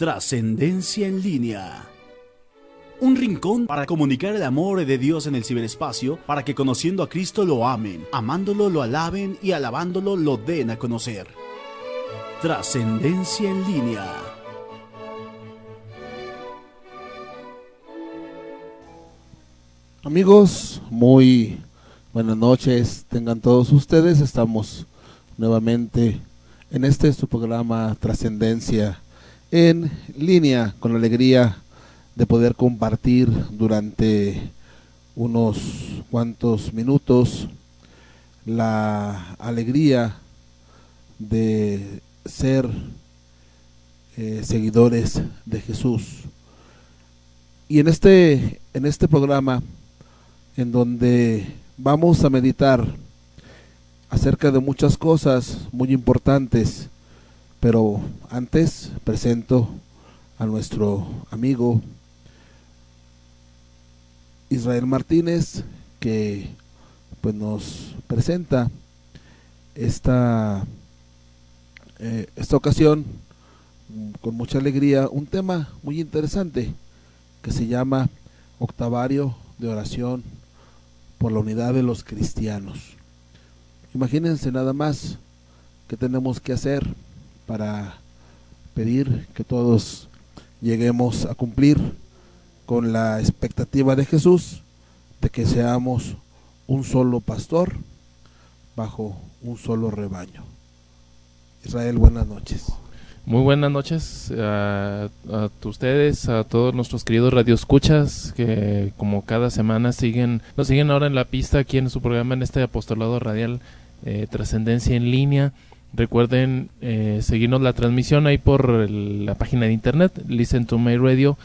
Trascendencia en línea. Un rincón para comunicar el amor de Dios en el ciberespacio, para que conociendo a Cristo lo amen, amándolo lo alaben y alabándolo lo den a conocer. Trascendencia en línea. Amigos, muy buenas noches tengan todos ustedes. Estamos nuevamente en su programa Trascendencia en línea, con la alegría de poder compartir durante unos cuantos minutos la alegría de ser seguidores de Jesús. Y en este programa, en donde vamos a meditar acerca de muchas cosas muy importantes, pero antes presento a nuestro amigo Israel Martínez, que pues nos presenta esta ocasión con mucha alegría un tema muy interesante que se llama Octavario de Oración por la Unidad de los Cristianos. Imagínense nada más qué tenemos que hacer para pedir que todos lleguemos a cumplir con la expectativa de Jesús de que seamos un solo pastor bajo un solo rebaño. Israel, buenas noches. Muy buenas noches a ustedes, a todos nuestros queridos radioescuchas que como cada semana nos siguen ahora en la pista aquí en su programa, en este apostolado radial Trascendencia en línea. Recuerden seguirnos la transmisión ahí por la página de internet Listen to My Radio,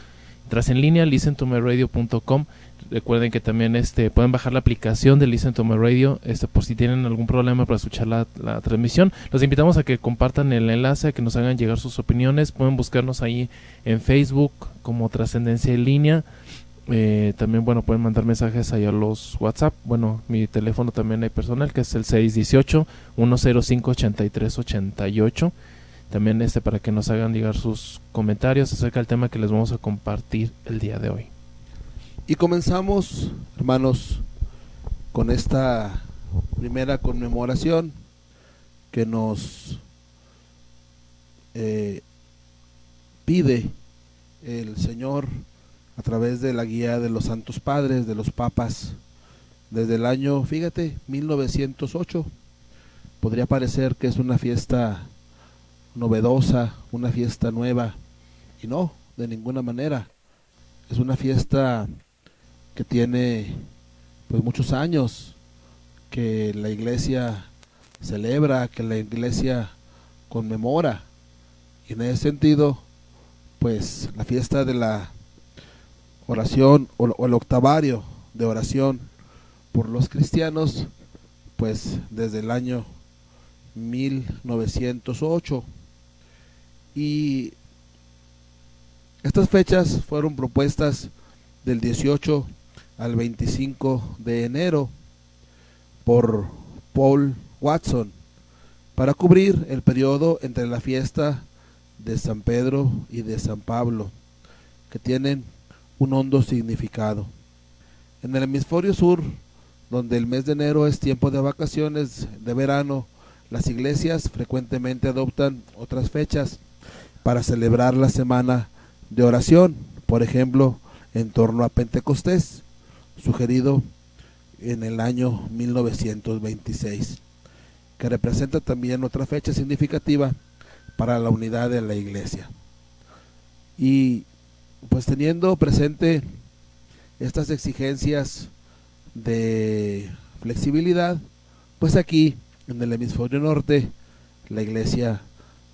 tras en línea listentomyradio.com. Recuerden que también pueden bajar la aplicación de Listen to My Radio por si tienen algún problema para escuchar la transmisión. Los invitamos a que compartan el enlace, a que nos hagan llegar sus opiniones. Pueden buscarnos ahí en Facebook como Trascendencia en línea. También pueden mandar mensajes ahí a los WhatsApp. Mi teléfono también hay personal, que es el 618-105-8388. También para que nos hagan llegar sus comentarios acerca del tema que les vamos a compartir el día de hoy. Y comenzamos, hermanos, con esta primera conmemoración que nos pide el Señor a través de la guía de los santos padres, de los papas, desde el año, 1908. Podría parecer que es una fiesta novedosa, una fiesta nueva, y no, de ninguna manera. Es una fiesta que tiene pues muchos años, que la iglesia celebra, que la iglesia conmemora, y en ese sentido pues la fiesta de la oración o el octavario de oración por los cristianos, pues desde el año 1908, y estas fechas fueron propuestas del 18 al 25 de enero por Paul Watson para cubrir el periodo entre la fiesta de San Pedro y de San Pablo, que tienen un hondo significado. En el hemisferio sur, donde el mes de enero es tiempo de vacaciones de verano, las iglesias frecuentemente adoptan otras fechas para celebrar la semana de oración, por ejemplo, en torno a Pentecostés, sugerido en el año 1926, que representa también otra fecha significativa para la unidad de la iglesia. Y pues teniendo presente estas exigencias de flexibilidad, pues aquí en el hemisferio norte la iglesia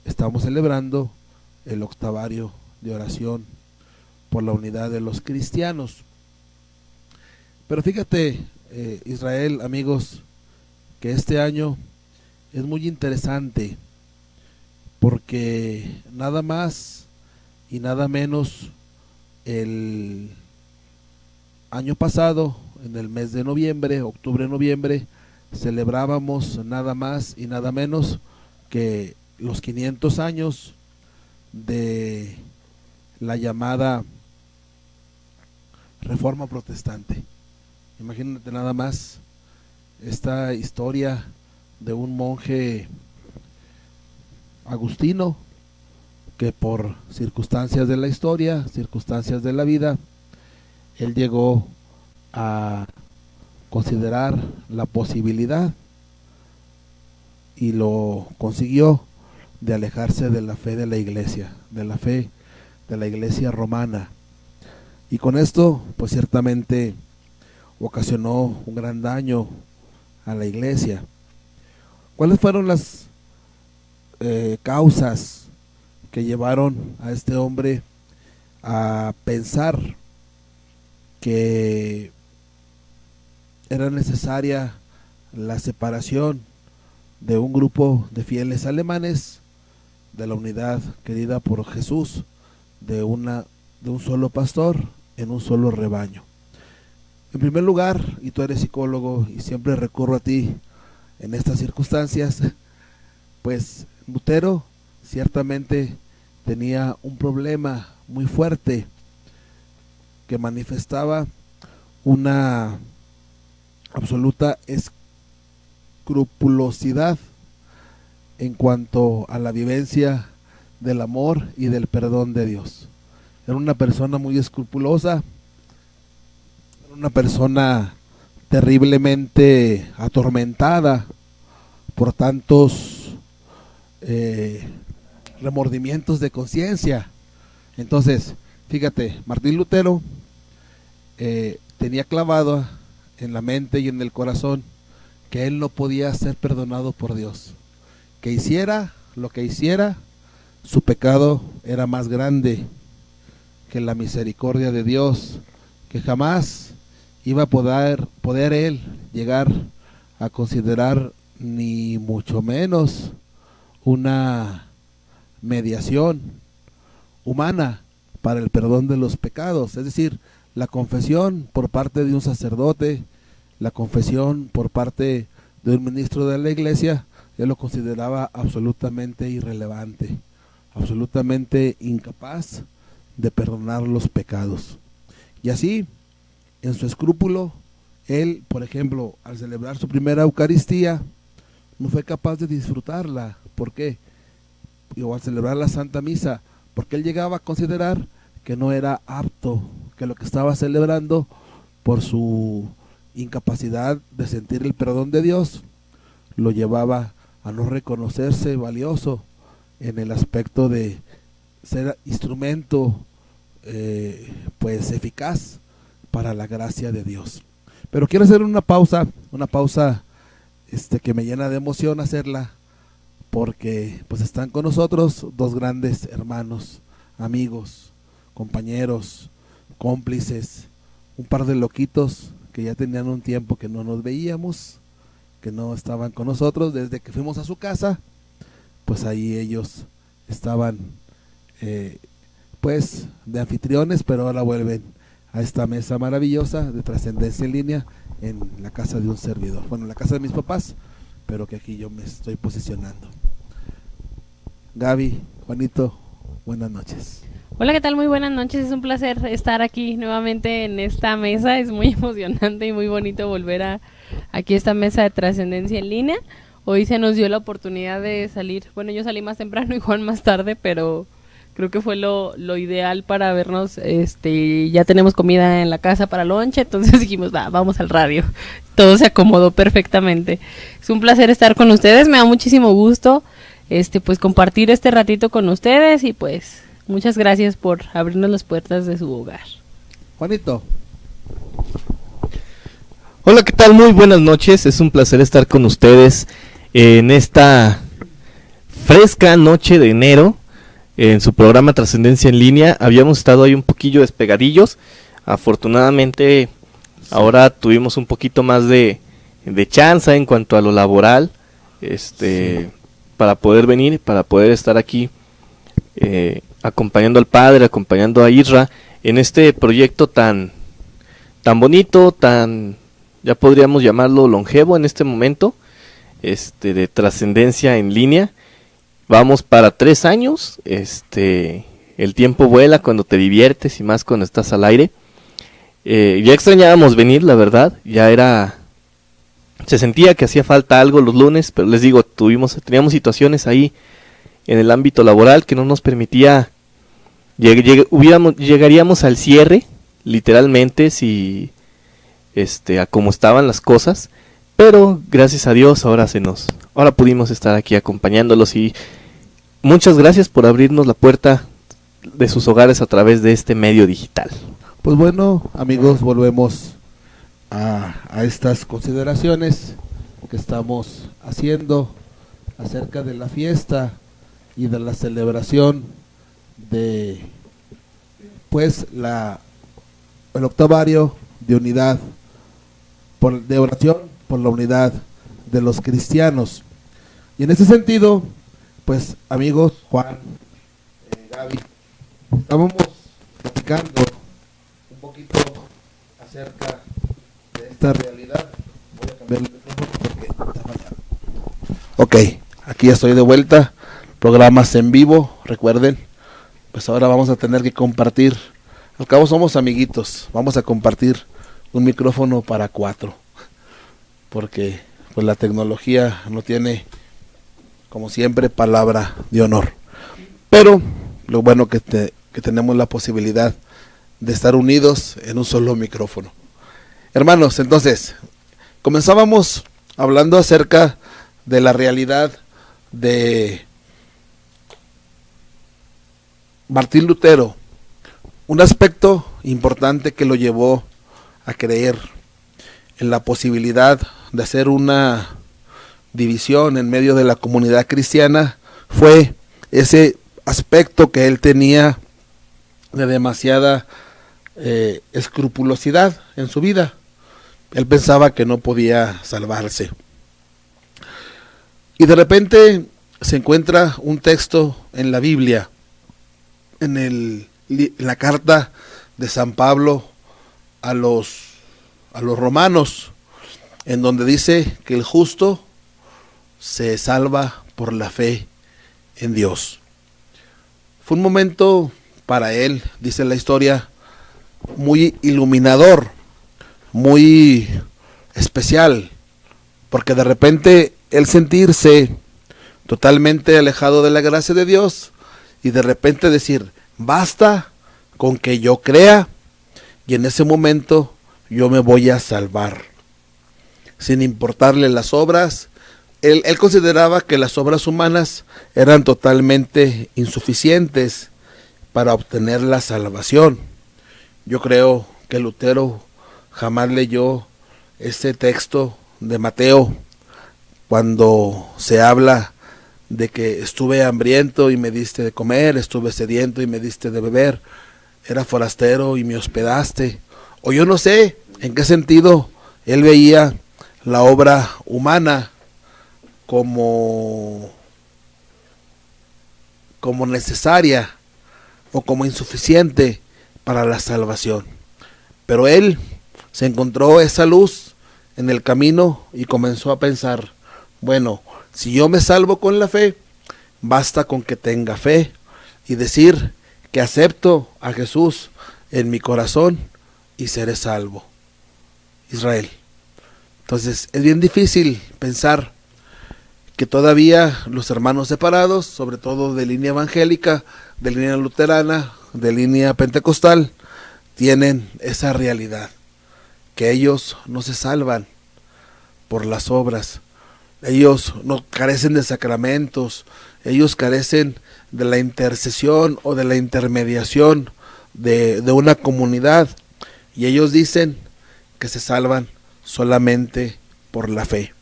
estamos celebrando el octavario de oración por la unidad de los cristianos. Pero fíjate, Israel, amigos, que este año es muy interesante, porque nada más y nada menos el año pasado, en el mes de noviembre, octubre-noviembre, celebrábamos nada más y nada menos que los 500 años de la llamada Reforma Protestante. Imagínate nada más esta historia de un monje agustino que por circunstancias de la historia, circunstancias de la vida, él llegó a considerar la posibilidad, y lo consiguió, de alejarse de la fe de la iglesia, de la fe de la iglesia romana. Y con esto, pues ciertamente ocasionó un gran daño a la iglesia. ¿Cuáles fueron las causas que llevaron a este hombre a pensar que era necesaria la separación de un grupo de fieles alemanes de la unidad querida por Jesús, de un solo pastor en un solo rebaño? En primer lugar, y tú eres psicólogo y siempre recurro a ti en estas circunstancias, pues Lutero ciertamente tenía un problema muy fuerte que manifestaba una absoluta escrupulosidad en cuanto a la vivencia del amor y del perdón de Dios. Era una persona muy escrupulosa, era una persona terriblemente atormentada por tantos remordimientos de conciencia. Entonces, fíjate, Martín Lutero tenía clavado en la mente y en el corazón que él no podía ser perdonado por Dios. Que hiciera lo que hiciera, su pecado era más grande que la misericordia de Dios, que jamás iba a poder él llegar a considerar ni mucho menos una mediación humana para el perdón de los pecados. Es decir, la confesión por parte de un sacerdote, la confesión por parte de un ministro de la iglesia, él lo consideraba absolutamente irrelevante, absolutamente incapaz de perdonar los pecados. Y así, en su escrúpulo, él, por ejemplo, al celebrar su primera Eucaristía, no fue capaz de disfrutarla. ¿Por qué? O al celebrar la Santa Misa, porque él llegaba a considerar que no era apto, que lo que estaba celebrando, por su incapacidad de sentir el perdón de Dios, lo llevaba a no reconocerse valioso en el aspecto de ser instrumento pues eficaz para la gracia de Dios. Pero quiero hacer una pausa que me llena de emoción hacerla, porque pues están con nosotros dos grandes hermanos, amigos, compañeros, cómplices, un par de loquitos que ya tenían un tiempo que no nos veíamos, que no estaban con nosotros. Desde que fuimos a su casa, pues ahí ellos estaban pues de anfitriones, pero ahora vuelven a esta mesa maravillosa de Trascendencia en Línea en la casa de un servidor, bueno, en la casa de mis papás, pero que aquí yo me estoy posicionando. Gaby, Juanito, buenas noches. Hola, ¿qué tal? Muy buenas noches, es un placer estar aquí nuevamente en esta mesa, es muy emocionante y muy bonito volver aquí a esta mesa de Trascendencia en Línea. Hoy se nos dio la oportunidad de salir, bueno, yo salí más temprano y Juan más tarde, pero creo que fue lo ideal para vernos. Ya tenemos comida en la casa para lonche, entonces dijimos, vamos al radio. Todo se acomodó perfectamente. Es un placer estar con ustedes, me da muchísimo gusto pues compartir este ratito con ustedes y pues muchas gracias por abrirnos las puertas de su hogar. Juanito. Hola, ¿qué tal? Muy buenas noches, es un placer estar con ustedes en esta fresca noche de enero en su programa Trascendencia en Línea. Habíamos estado ahí un poquillo despegadillos, afortunadamente ahora tuvimos un poquito más de chance en cuanto a lo laboral, sí, para poder venir, para poder estar aquí acompañando al padre, acompañando a Isra en este proyecto tan bonito, tan, ya podríamos llamarlo longevo en este momento, de Trascendencia en Línea. Vamos para 3 años, el tiempo vuela cuando te diviertes y más cuando estás al aire. Ya extrañábamos venir, la verdad, se sentía que hacía falta algo los lunes, pero les digo, teníamos situaciones ahí en el ámbito laboral que no nos permitía, llegaríamos al cierre, literalmente, si a cómo estaban las cosas, pero gracias a Dios ahora pudimos estar aquí acompañándolos, y muchas gracias por abrirnos la puerta de sus hogares a través de este medio digital. Pues bueno, amigos, volvemos a estas consideraciones que estamos haciendo acerca de la fiesta y de la celebración de pues el octavario de unidad, de oración por la unidad de los cristianos. Y en ese sentido, pues amigos, Juan, Gaby, estábamos platicando un poquito acerca de esta realidad. Voy a cambiar el micrófono porque está fallando. Ok, aquí estoy de vuelta. Programas en vivo, recuerden. Pues ahora vamos a tener que compartir. Al cabo somos amiguitos. Vamos a compartir un micrófono para 4. Porque pues la tecnología no tiene, como siempre, palabra de honor. Pero lo bueno que tenemos la posibilidad de estar unidos en un solo micrófono. Hermanos, entonces, comenzábamos hablando acerca de la realidad de Martín Lutero, un aspecto importante que lo llevó a creer en la posibilidad de hacer una división en medio de la comunidad cristiana fue ese aspecto que él tenía de demasiada escrupulosidad en su vida. Él pensaba que no podía salvarse. Y de repente se encuentra un texto en la Biblia, en la carta de San Pablo a los romanos, en donde dice que el justo se salva por la fe en Dios. Fue un momento para él, dice la historia, muy iluminador, muy especial, porque de repente el sentirse totalmente alejado de la gracia de Dios y de repente decir, basta con que yo crea y en ese momento yo me voy a salvar, sin importarle las obras. Él consideraba que las obras humanas eran totalmente insuficientes para obtener la salvación. Yo creo que Lutero jamás leyó ese texto de Mateo, cuando se habla de que estuve hambriento y me diste de comer, estuve sediento y me diste de beber, era forastero y me hospedaste. O yo no sé en qué sentido él veía la obra humana como necesaria o como insuficiente para la salvación. Pero él se encontró esa luz en el camino y comenzó a pensar, bueno, si yo me salvo con la fe, basta con que tenga fe y decir que acepto a Jesús en mi corazón y seré salvo. Israel. Entonces es bien difícil pensar que todavía los hermanos separados, sobre todo de línea evangélica, de línea luterana, de línea pentecostal, tienen esa realidad, que ellos no se salvan por las obras, ellos no carecen de sacramentos, ellos carecen de la intercesión o de la intermediación de una comunidad, y ellos dicen que se salvan solamente por la fe.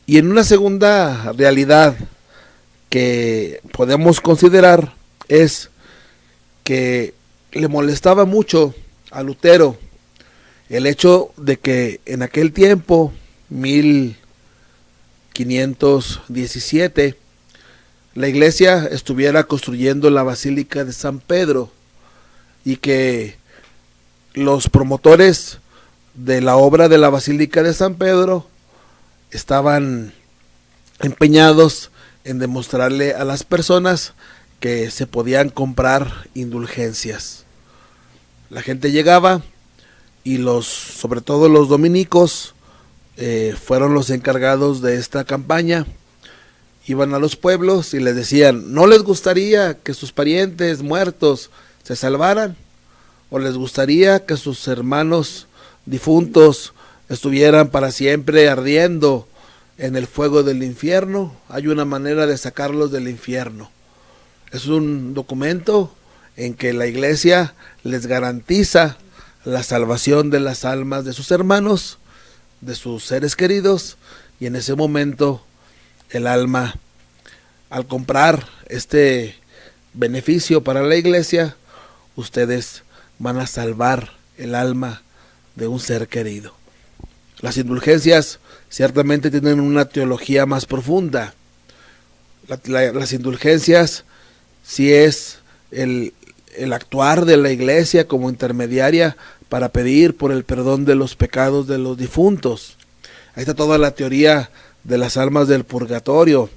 Y en una segunda realidad que podemos considerar es que le molestaba mucho a Lutero el hecho de que en aquel tiempo, 1517, la iglesia estuviera construyendo la Basílica de San Pedro y que los promotores de la obra de la Basílica de San Pedro estaban empeñados en demostrarle a las personas que se podían comprar indulgencias. La gente llegaba y sobre todo los dominicos, fueron los encargados de esta campaña. Iban a los pueblos y les decían, ¿no les gustaría que sus parientes muertos se salvaran? ¿O les gustaría que sus hermanos difuntos estuvieran para siempre ardiendo en el fuego del infierno? Hay una manera de sacarlos del infierno. Es un documento en que la iglesia les garantiza la salvación de las almas de sus hermanos, de sus seres queridos, y en ese momento el alma, al comprar este beneficio para la iglesia, ustedes van a salvar el alma de un ser querido. Las indulgencias ciertamente tienen una teología más profunda. Las indulgencias sí es el actuar de la iglesia como intermediaria para pedir por el perdón de los pecados de los difuntos. Ahí está toda la teoría de las almas del purgatorio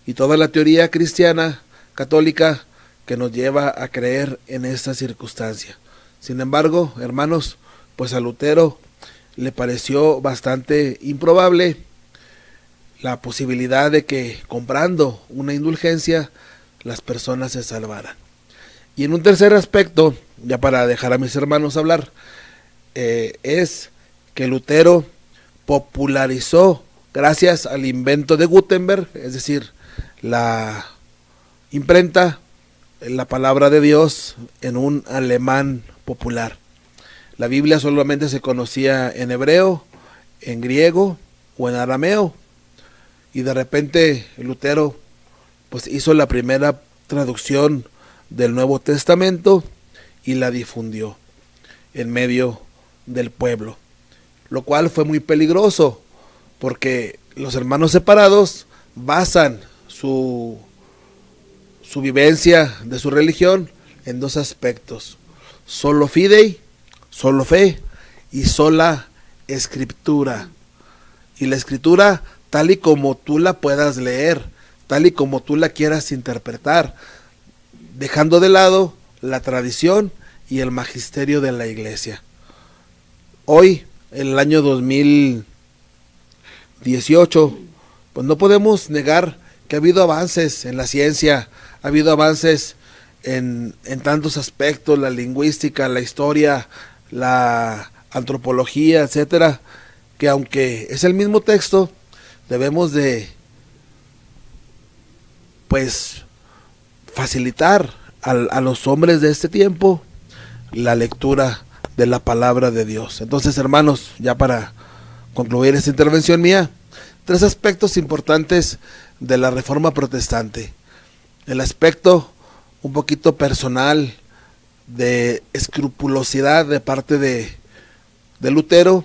y toda la teoría cristiana católica que nos lleva a creer en esta circunstancia. Sin embargo, hermanos, pues a Lutero le pareció bastante improbable la posibilidad de que comprando una indulgencia las personas se salvaran. Y en un tercer aspecto, ya para dejar a mis hermanos hablar, es que Lutero popularizó, gracias al invento de Gutenberg, es decir, la imprenta, la palabra de Dios en un alemán popular. La Biblia solamente se conocía en hebreo, en griego o en arameo, y de repente Lutero pues hizo la primera traducción del Nuevo Testamento y la difundió en medio del pueblo, lo cual fue muy peligroso porque los hermanos separados basan su vivencia de su religión en dos aspectos: solo fidei, solo fe, y sola escritura. Y la escritura tal y como tú la puedas leer, tal y como tú la quieras interpretar, dejando de lado la tradición y el magisterio de la iglesia. Hoy, en el año 2018, pues no podemos negar que ha habido avances en la ciencia, ha habido avances en tantos aspectos, la lingüística, la historia, la antropología, etcétera, que aunque es el mismo texto, debemos de pues facilitar a los hombres de este tiempo la lectura de la palabra de Dios. Entonces, hermanos, ya para concluir esta intervención mía, 3 aspectos importantes de la Reforma Protestante. El aspecto un poquito personal de escrupulosidad de parte de Lutero,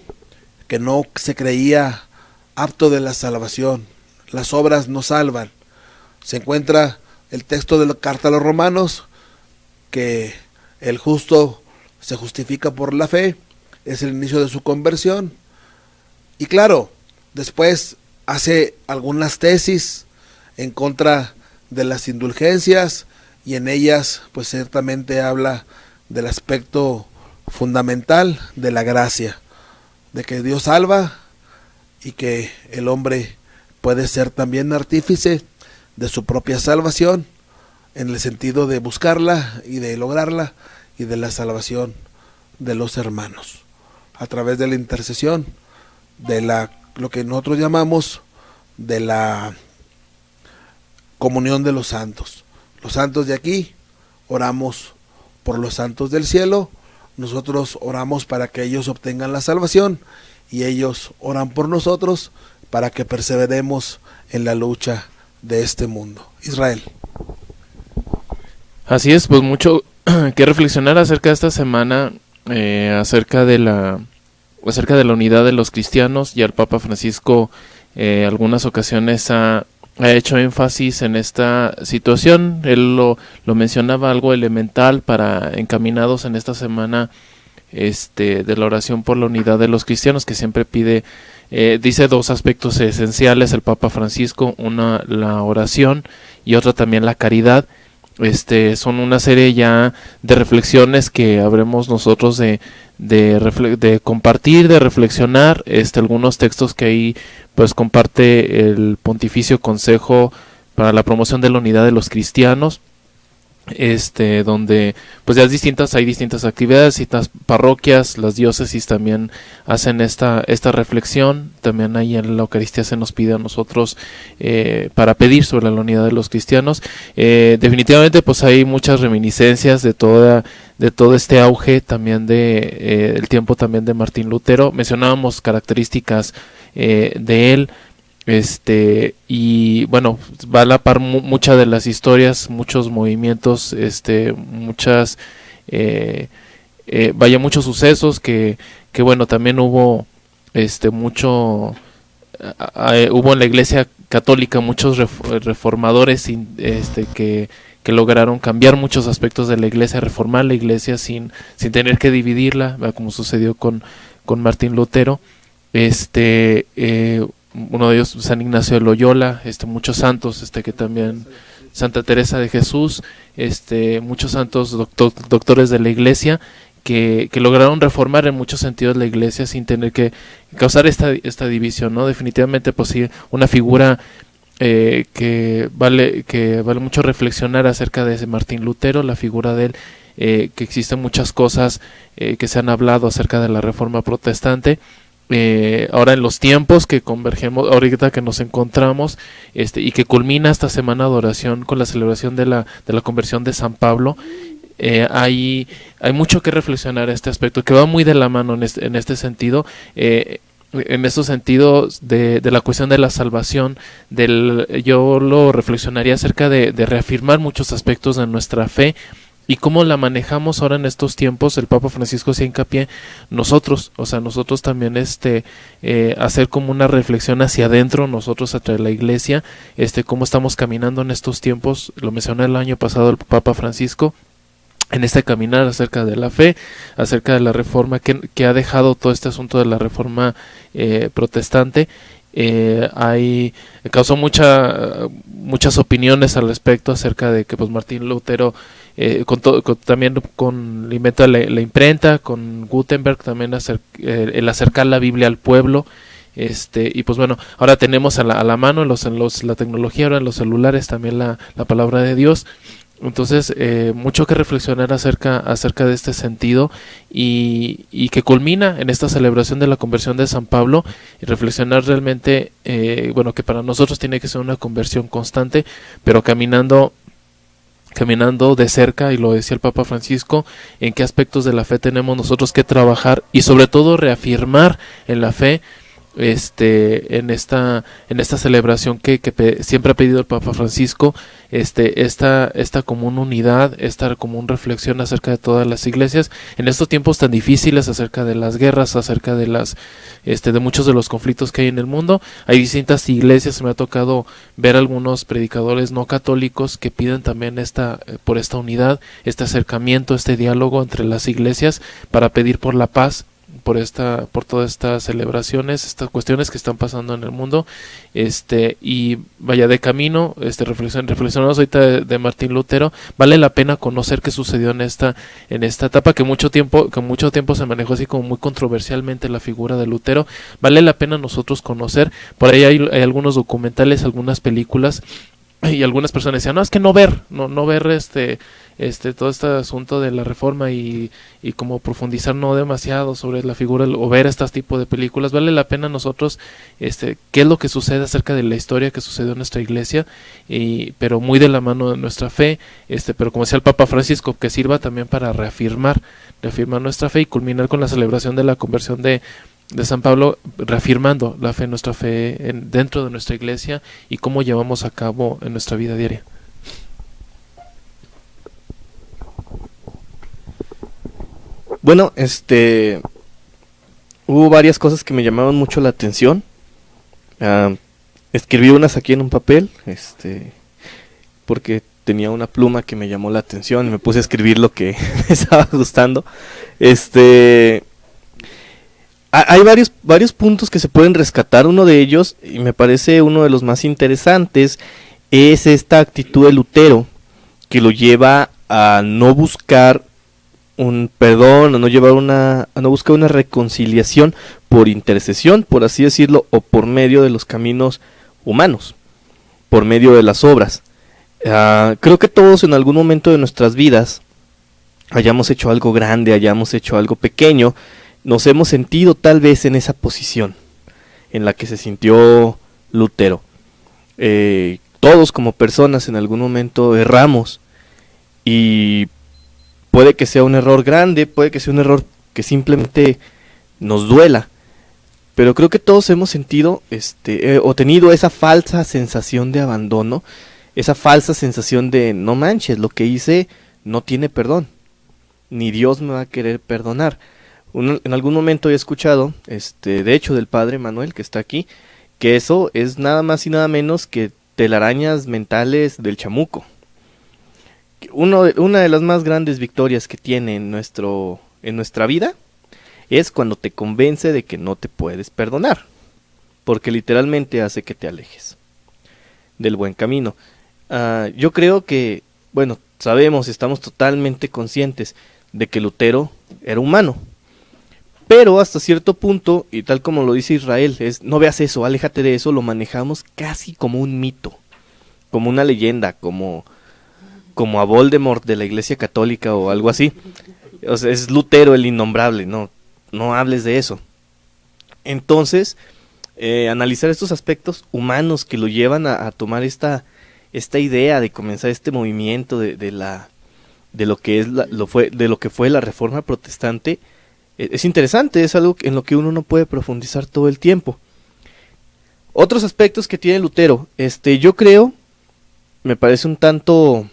que no se creía apto de la salvación. Las obras no salvan. Se encuentra el texto de la carta a los Romanos, que el justo se justifica por la fe, es el inicio de su conversión. Y claro, después hace algunas tesis en contra de las indulgencias, y en ellas pues ciertamente habla del aspecto fundamental de la gracia, de que Dios salva y que el hombre puede ser también artífice de su propia salvación, en el sentido de buscarla y de lograrla, y de la salvación de los hermanos a través de la intercesión de lo que nosotros llamamos de la comunión de los santos. Los santos de aquí oramos por los santos del cielo, nosotros oramos para que ellos obtengan la salvación, y ellos oran por nosotros para que perseveremos en la lucha de este mundo. Israel. Así es, pues mucho que reflexionar acerca de esta semana, acerca de la unidad de los cristianos. Ya el Papa Francisco algunas ocasiones ha hecho énfasis en esta situación. Él lo mencionaba, algo elemental para encaminados en esta semana de la oración por la unidad de los cristianos, que siempre pide, dice 2 aspectos esenciales el Papa Francisco: una, la oración, y otra también la caridad. son una serie ya de reflexiones que habremos nosotros de compartir, de reflexionar, algunos textos que ahí pues comparte el Pontificio Consejo para la Promoción de la Unidad de los Cristianos, donde pues ya hay distintas actividades, distintas parroquias, las diócesis también hacen esta reflexión. También ahí en la Eucaristía se nos pide a nosotros para pedir sobre la unidad de los cristianos. Definitivamente pues hay muchas reminiscencias de todo este auge también el tiempo también de Martín Lutero. Mencionábamos características de él. Y bueno, va a la par muchas de las historias, muchos movimientos, muchos sucesos que bueno, también hubo hubo en la Iglesia Católica muchos reformadores que lograron cambiar muchos aspectos de la Iglesia, reformar la Iglesia sin tener que dividirla, como sucedió con Martín Lutero. Uno de ellos, San Ignacio de Loyola, muchos santos, que también Santa Teresa de Jesús, muchos santos doctores de la Iglesia que lograron reformar en muchos sentidos la Iglesia sin tener que causar esta división, ¿no? Definitivamente pues sí, una figura que vale mucho reflexionar acerca de ese Martín Lutero, la figura de él, que existen muchas cosas que se han hablado acerca de la Reforma Protestante. Ahora en los tiempos que convergemos, ahorita que nos encontramos, y que culmina esta semana de oración con la celebración de la conversión de San Pablo, hay mucho que reflexionar a este aspecto, que va muy de la mano en este sentido, en estos sentidos de la cuestión de la salvación. Yo lo reflexionaría acerca de reafirmar muchos aspectos de nuestra fe y cómo la manejamos ahora en estos tiempos. El Papa Francisco hacía hincapié nosotros también hacer como una reflexión hacia adentro, nosotros a través de la Iglesia, cómo estamos caminando en estos tiempos. Lo mencioné el año pasado el Papa Francisco, en caminar acerca de la fe, acerca de la reforma que ha dejado todo este asunto de la reforma protestante. Causó muchas opiniones al respecto acerca de que pues Martín Lutero, también con el invento de la imprenta, con Gutenberg también el acercar la Biblia al pueblo, y pues bueno, ahora tenemos a la mano la tecnología, ahora en los celulares también la palabra de Dios. Entonces, mucho que reflexionar acerca de este sentido y que culmina en esta celebración de la conversión de San Pablo, y reflexionar realmente, que para nosotros tiene que ser una conversión constante, pero caminando de cerca, y lo decía el Papa Francisco, en qué aspectos de la fe tenemos nosotros que trabajar y sobre todo reafirmar en la fe, en esta celebración que siempre ha pedido el Papa Francisco, esta común unidad, esta común reflexión acerca de todas las iglesias en estos tiempos tan difíciles, acerca de las guerras, acerca de de muchos de los conflictos que hay en el mundo. Hay distintas iglesias, me ha tocado ver algunos predicadores no católicos que piden también por esta unidad, este acercamiento, este diálogo entre las iglesias para pedir por la paz, por todas estas celebraciones, estas cuestiones que están pasando en el mundo, y vaya de camino, reflexionamos ahorita de Martín Lutero. Vale la pena conocer qué sucedió en esta etapa que mucho tiempo se manejó así como muy controversialmente la figura de Lutero. Vale la pena nosotros conocer. Por ahí hay algunos documentales, algunas películas, y algunas personas decían, no, es que no ver todo este asunto de la reforma y como profundizar no demasiado sobre la figura, o ver estos tipos de películas. Vale la pena nosotros qué es lo que sucede acerca de la historia que sucedió en nuestra iglesia, pero muy de la mano de nuestra fe, pero como decía el Papa Francisco, que sirva también para reafirmar nuestra fe y culminar con la celebración de la conversión de San Pablo, reafirmando la fe, nuestra fe dentro de nuestra iglesia y cómo llevamos a cabo en nuestra vida diaria. Bueno, hubo varias cosas que me llamaron mucho la atención. Escribí unas aquí en un papel, porque tenía una pluma que me llamó la atención y me puse a escribir lo que me estaba gustando. Hay varios puntos que se pueden rescatar. Uno de ellos, y me parece uno de los más interesantes, es esta actitud de Lutero, que lo lleva a no buscar un perdón, a no buscar una reconciliación por intercesión, por así decirlo, o por medio de los caminos humanos, por medio de las obras. Creo que todos en algún momento de nuestras vidas hayamos hecho algo grande, hayamos hecho algo pequeño, nos hemos sentido tal vez en esa posición en la que se sintió Lutero. Todos como personas en algún momento erramos, y puede que sea un error grande, puede que sea un error que simplemente nos duela, pero creo que todos hemos sentido o tenido esa falsa sensación de abandono, esa falsa sensación de no manches, lo que hice no tiene perdón, ni Dios me va a querer perdonar. En algún momento he escuchado, de hecho del padre Manuel que está aquí, que eso es nada más y nada menos que telarañas mentales del chamuco. Una de las más grandes victorias que tiene en nuestra vida es cuando te convence de que no te puedes perdonar, porque literalmente hace que te alejes del buen camino. Yo creo que, bueno, estamos totalmente conscientes de que Lutero era humano, pero hasta cierto punto, y tal como lo dice Israel, no veas eso, aléjate de eso, lo manejamos casi como un mito, como una leyenda, como a Voldemort de la Iglesia Católica o algo así. O sea, es Lutero el innombrable, no hables de eso. Entonces, analizar estos aspectos humanos que lo llevan a tomar esta idea de comenzar este movimiento de lo que fue la Reforma Protestante, es interesante, es algo en lo que uno no puede profundizar todo el tiempo. Otros aspectos que tiene Lutero, yo creo, me parece un tanto,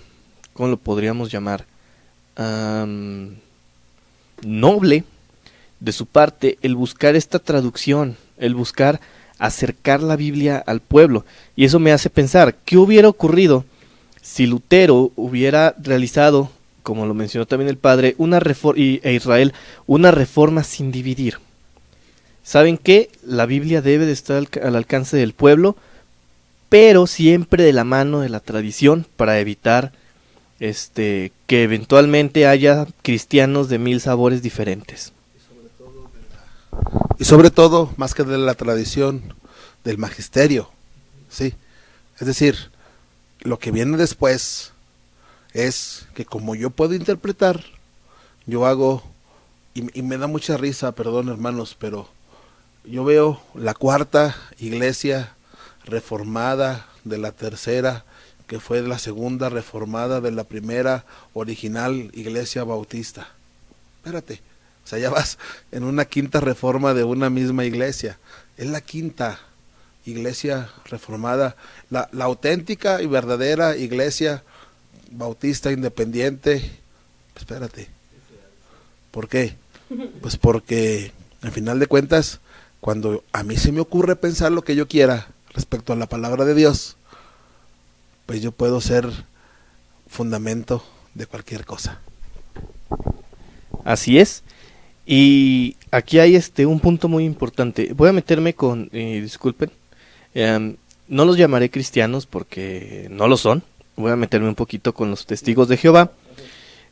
¿cómo lo podríamos llamar? Noble de su parte el buscar esta traducción, el buscar acercar la Biblia al pueblo. Y eso me hace pensar, ¿qué hubiera ocurrido si Lutero hubiera realizado, como lo mencionó también el padre, e Israel, una reforma sin dividir? ¿Saben qué? La Biblia debe de estar al alcance del pueblo, pero siempre de la mano de la tradición, para evitar que eventualmente haya cristianos de 1000 sabores diferentes. Y sobre todo, más que de la tradición, del magisterio, ¿sí? Es decir, lo que viene después es que como yo puedo interpretar, yo hago, y me da mucha risa, perdón hermanos, pero yo veo la cuarta iglesia reformada de la tercera, que fue la segunda reformada de la primera original iglesia bautista. Espérate, o sea, ya vas en una quinta reforma de una misma iglesia. Es la quinta iglesia reformada, la auténtica y verdadera iglesia bautista independiente. Espérate. ¿Por qué? Pues porque, al final de cuentas, cuando a mí se me ocurre pensar lo que yo quiera respecto a la palabra de Dios, pues yo puedo ser fundamento de cualquier cosa. Así es. Y aquí hay un punto muy importante. Voy a meterme con, disculpen, no los llamaré cristianos porque no lo son. Voy a meterme un poquito con los testigos de Jehová.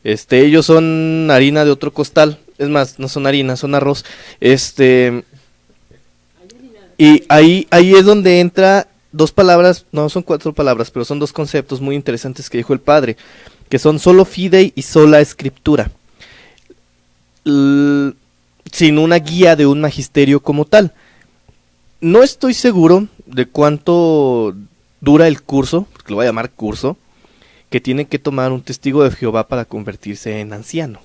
Ellos son harina de otro costal. Es más, no son harina, son arroz. Y ahí es donde entra dos palabras, no son 4 palabras, pero son 2 conceptos muy interesantes que dijo el padre, que son solo fidei y sola escritura, sin una guía de un magisterio como tal. No estoy seguro de cuánto dura el curso, porque lo voy a llamar curso, que tiene que tomar un testigo de Jehová para convertirse en anciano,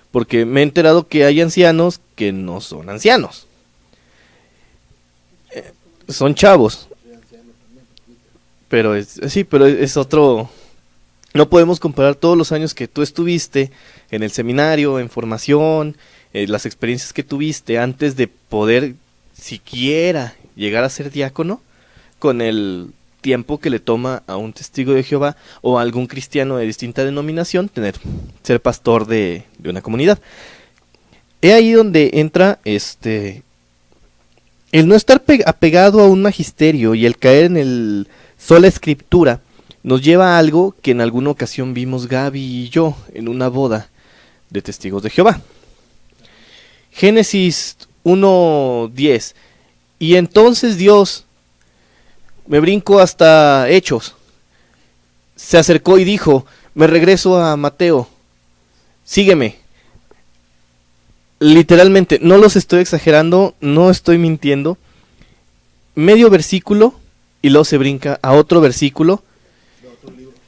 porque me he enterado que hay ancianos que no son ancianos, son chavos. Pero es otro. No podemos comparar todos los años que tú estuviste en el seminario, en formación, las experiencias que tuviste antes de poder siquiera llegar a ser diácono, con el tiempo que le toma a un testigo de Jehová o a algún cristiano de distinta denominación ser pastor de una comunidad. He ahí donde entra el no estar apegado a un magisterio y el caer en el sola escritura nos lleva a algo que en alguna ocasión vimos Gaby y yo en una boda de Testigos de Jehová. Génesis 1:10. Y entonces Dios, me brinco hasta Hechos, se acercó y dijo, me regreso a Mateo, sígueme. Literalmente, no los estoy exagerando, no estoy mintiendo. Medio versículo y luego se brinca a otro versículo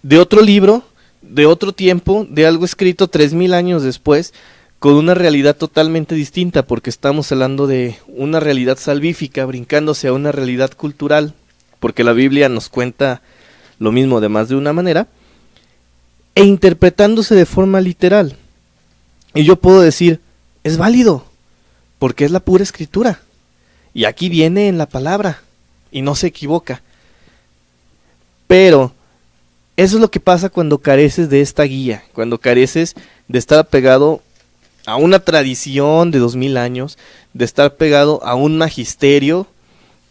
de otro libro, de otro tiempo, de algo escrito 3000 años después, con una realidad totalmente distinta, porque estamos hablando de una realidad salvífica brincándose a una realidad cultural, porque la Biblia nos cuenta lo mismo de más de una manera, e interpretándose de forma literal. Y yo puedo decir, es válido, porque es la pura escritura, y aquí viene en la palabra, y no se equivoca. Pero eso es lo que pasa cuando careces de esta guía, cuando careces de estar apegado a una tradición de 2000 años, de estar pegado a un magisterio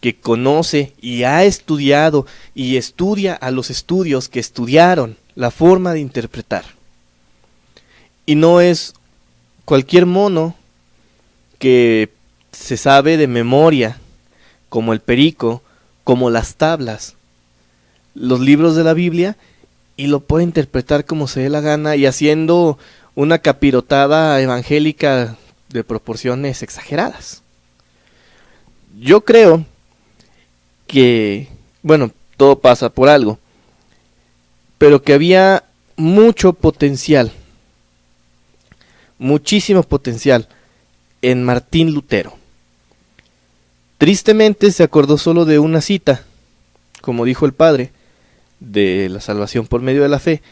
que conoce y ha estudiado y estudia a los estudios que estudiaron la forma de interpretar. Y no es cualquier mono que se sabe de memoria, como el perico, como las tablas, los libros de la Biblia, y lo puede interpretar como se dé la gana y haciendo una capirotada evangélica de proporciones exageradas. Yo creo que, bueno, todo pasa por algo, pero que había mucho potencial, muchísimo potencial en Martín Lutero. Tristemente se acordó solo de una cita, como dijo el padre, de la salvación por medio de la fe,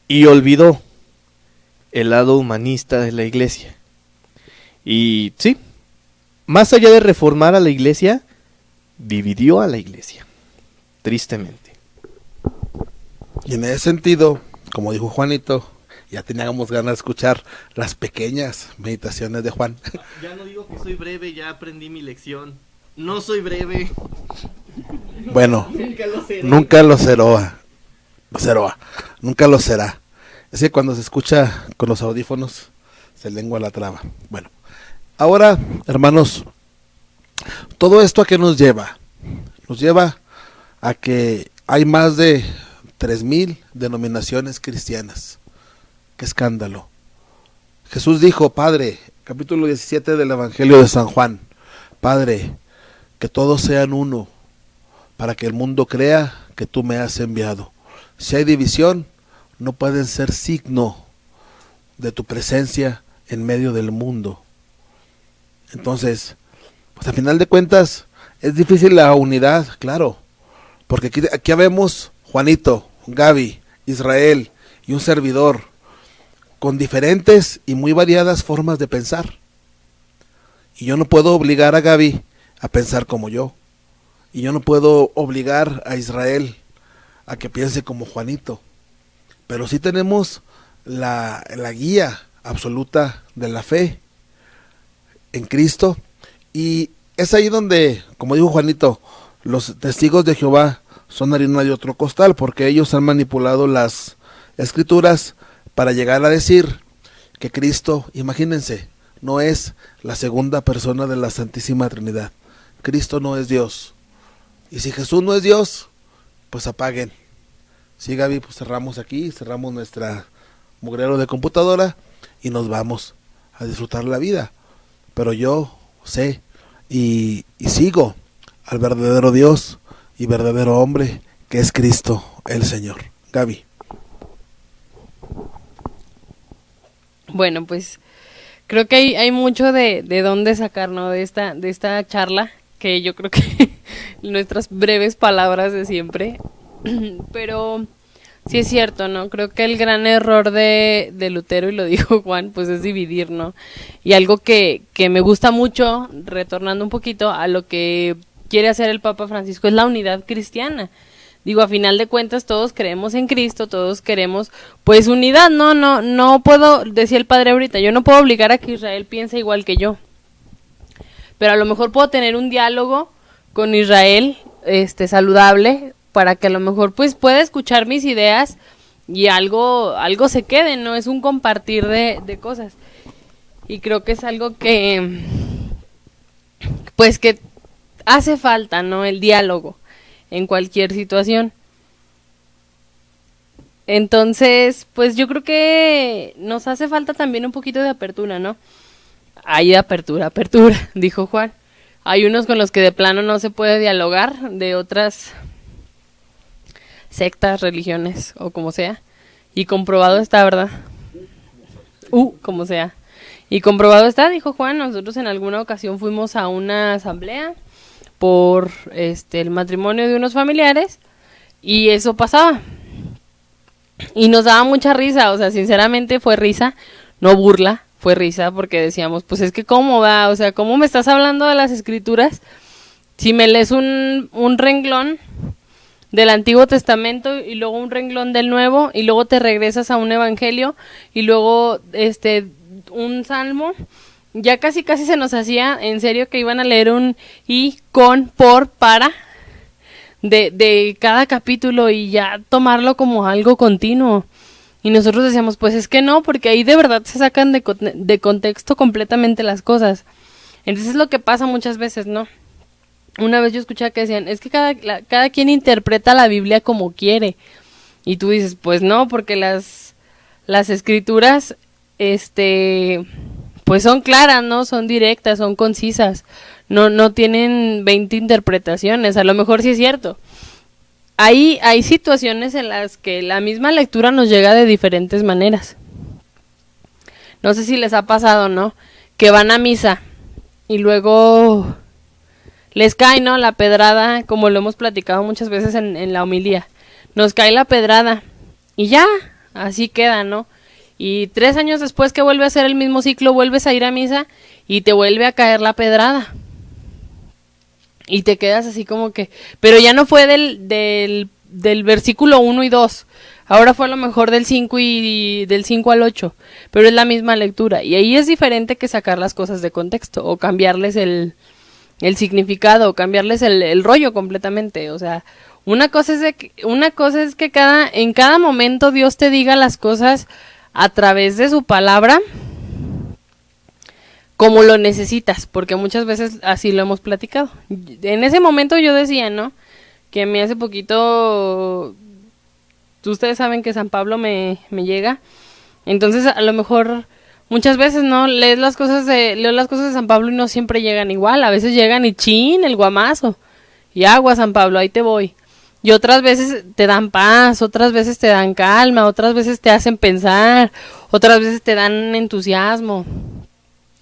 y olvidó el lado humanista de la iglesia. Y sí, más allá de reformar a la iglesia, dividió a la iglesia, tristemente. Y en ese sentido, como dijo Juanito, ya teníamos ganas de escuchar las pequeñas meditaciones de Juan. Ya no digo que soy breve, ya aprendí mi lección. No soy breve. Bueno, Nunca lo seré. nunca lo será. Nunca lo será. Es que cuando se escucha con los audífonos, se lengua la traba. Bueno, ahora, hermanos, todo esto a qué nos lleva? Nos lleva a que hay más de 3000 denominaciones cristianas. ¡Qué escándalo! Jesús dijo, Padre, capítulo 17 del Evangelio de San Juan, Padre, que todos sean uno, para que el mundo crea que tú me has enviado. Si hay división, no pueden ser signo de tu presencia en medio del mundo. Entonces, pues a final de cuentas, es difícil la unidad, claro, porque aquí vemos Juanito, Gaby, Israel y un servidor, con diferentes y muy variadas formas de pensar. Y yo no puedo obligar a Gaby a pensar como yo. Y yo no puedo obligar a Israel a que piense como Juanito. Pero sí tenemos la guía absoluta de la fe en Cristo. Y es ahí donde, como dijo Juanito, los testigos de Jehová son harina de otro costal, porque ellos han manipulado las escrituras para llegar a decir que Cristo, imagínense, no es la segunda persona de la Santísima Trinidad. Cristo no es Dios. Y si Jesús no es Dios, pues apaguen. Sí, Gaby, pues cerramos aquí, cerramos nuestra mugrero de computadora y nos vamos a disfrutar la vida. Pero yo sé y sigo al verdadero Dios y verdadero hombre, que es Cristo el Señor. Gaby. Bueno, pues creo que hay mucho de dónde sacar, ¿no? De esta charla, que yo creo que nuestras breves palabras de siempre. Pero sí es cierto, ¿no? Creo que el gran error de Lutero, y lo dijo Juan, pues es dividir, ¿no? Y algo que me gusta mucho, retornando un poquito a lo que quiere hacer el Papa Francisco, es la unidad cristiana. Digo, a final de cuentas todos creemos en Cristo, todos queremos pues unidad. No puedo, decía el padre ahorita, yo no puedo obligar a que Israel piense igual que yo, pero a lo mejor puedo tener un diálogo con Israel saludable, para que a lo mejor pues pueda escuchar mis ideas y algo se quede, ¿no? Es un compartir de cosas. Y creo que es algo que pues que hace falta, ¿no? El diálogo en cualquier situación. Entonces, pues yo creo que nos hace falta también un poquito de apertura, ¿no? Hay apertura, dijo Juan. Hay unos con los que de plano no se puede dialogar, de otras sectas, religiones o como sea. Y comprobado está, ¿verdad? Como sea. Y comprobado está, dijo Juan. Nosotros en alguna ocasión fuimos a una asamblea por el matrimonio de unos familiares y eso pasaba. Y nos daba mucha risa, o sea, sinceramente fue risa, no burla, fue risa porque decíamos, pues es que cómo va, o sea, cómo me estás hablando de las escrituras si me lees un renglón del Antiguo Testamento y luego un renglón del Nuevo y luego te regresas a un evangelio y luego un salmo. Ya casi se nos hacía en serio que iban a leer un y, con, por, para de cada capítulo y ya tomarlo como algo continuo. Y nosotros decíamos, pues es que no, porque ahí de verdad se sacan de contexto completamente las cosas. Entonces es lo que pasa muchas veces, ¿no? Una vez yo escuché que decían, es que cada quien interpreta la Biblia como quiere. Y tú dices, pues no, porque las escrituras, pues son claras, ¿no? Son directas, son concisas. No tienen 20 interpretaciones, a lo mejor sí es cierto. Hay situaciones en las que la misma lectura nos llega de diferentes maneras. No sé si les ha pasado, ¿no? Que van a misa y luego les cae, ¿no? La pedrada, como lo hemos platicado muchas veces en la homilía. Nos cae la pedrada y ya, así queda, ¿no? Y 3 años después que vuelve a hacer el mismo ciclo, vuelves a ir a misa y te vuelve a caer la pedrada. Y te quedas así como que... Pero ya no fue del versículo 1 y 2. Ahora fue a lo mejor del 5 y del 5 al 8. Pero es la misma lectura. Y ahí es diferente que sacar las cosas de contexto. O cambiarles el significado. O cambiarles el rollo completamente. O sea, una cosa es que en cada momento Dios te diga las cosas a través de su palabra como lo necesitas, porque muchas veces así lo hemos platicado. En ese momento yo decía, ¿no? Que a mí hace poquito, ustedes saben que San Pablo me llega, entonces a lo mejor muchas veces, ¿no? Leo las cosas de San Pablo y no siempre llegan igual, a veces llegan y chin, el guamazo, y agua San Pablo, ahí te voy. Y otras veces te dan paz, otras veces te dan calma, otras veces te hacen pensar, otras veces te dan entusiasmo.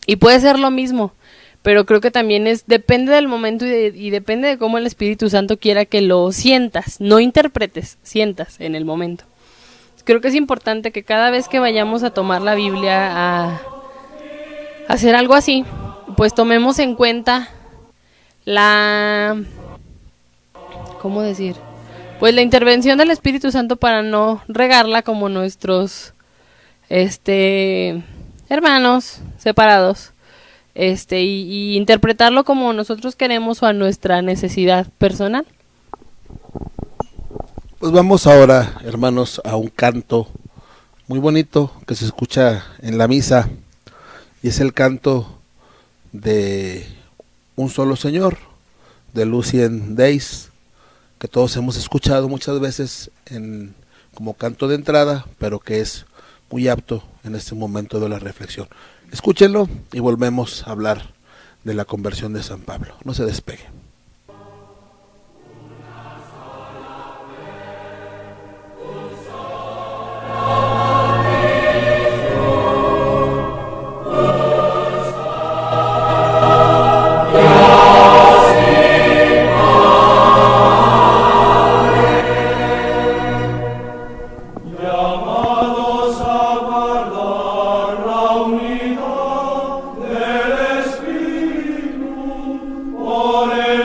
Y puede ser lo mismo, pero creo que también depende del momento y depende de cómo el Espíritu Santo quiera que lo sientas, no interpretes, sientas en el momento. Creo que es importante que cada vez que vayamos a tomar la Biblia a hacer algo así, pues tomemos en cuenta ¿cómo decir? Pues la intervención del Espíritu Santo para no regarla como nuestros hermanos separados, y interpretarlo como nosotros queremos o a nuestra necesidad personal. Pues vamos ahora, hermanos, a un canto muy bonito que se escucha en la misa, y es el canto de Un Solo Señor, de Lucien Days, que todos hemos escuchado muchas veces como canto de entrada, pero que es muy apto en este momento de la reflexión. Escúchenlo y volvemos a hablar de la conversión de San Pablo. No se despegue. Ore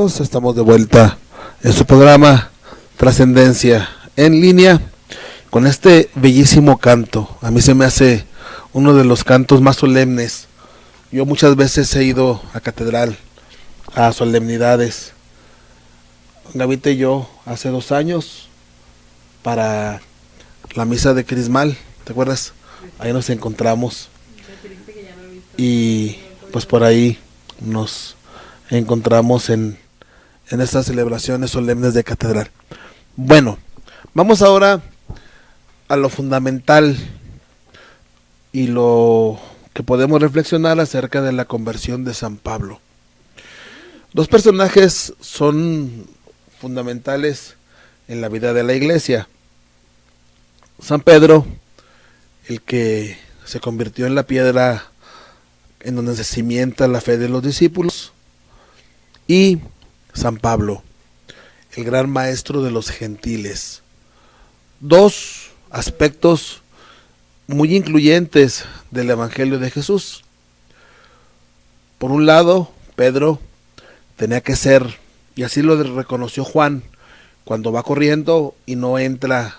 todos, estamos de vuelta en su programa Trascendencia en Línea con este bellísimo canto. A mí se me hace uno de los cantos más solemnes. Yo muchas veces he ido a catedral, a solemnidades. Gavita y yo hace 2 años para la misa de Crismal, ¿te acuerdas? Ahí nos encontramos y pues por ahí nos encontramos en estas celebraciones solemnes de catedral. Bueno, vamos ahora a lo fundamental y lo que podemos reflexionar acerca de la conversión de San Pablo. 2 personajes son fundamentales en la vida de la iglesia. San Pedro, el que se convirtió en la piedra en donde se cimienta la fe de los discípulos, y San Pablo, el gran maestro de los gentiles. 2 aspectos muy incluyentes del Evangelio de Jesús. Por un lado, Pedro tenía que ser, y así lo reconoció Juan, cuando va corriendo y no entra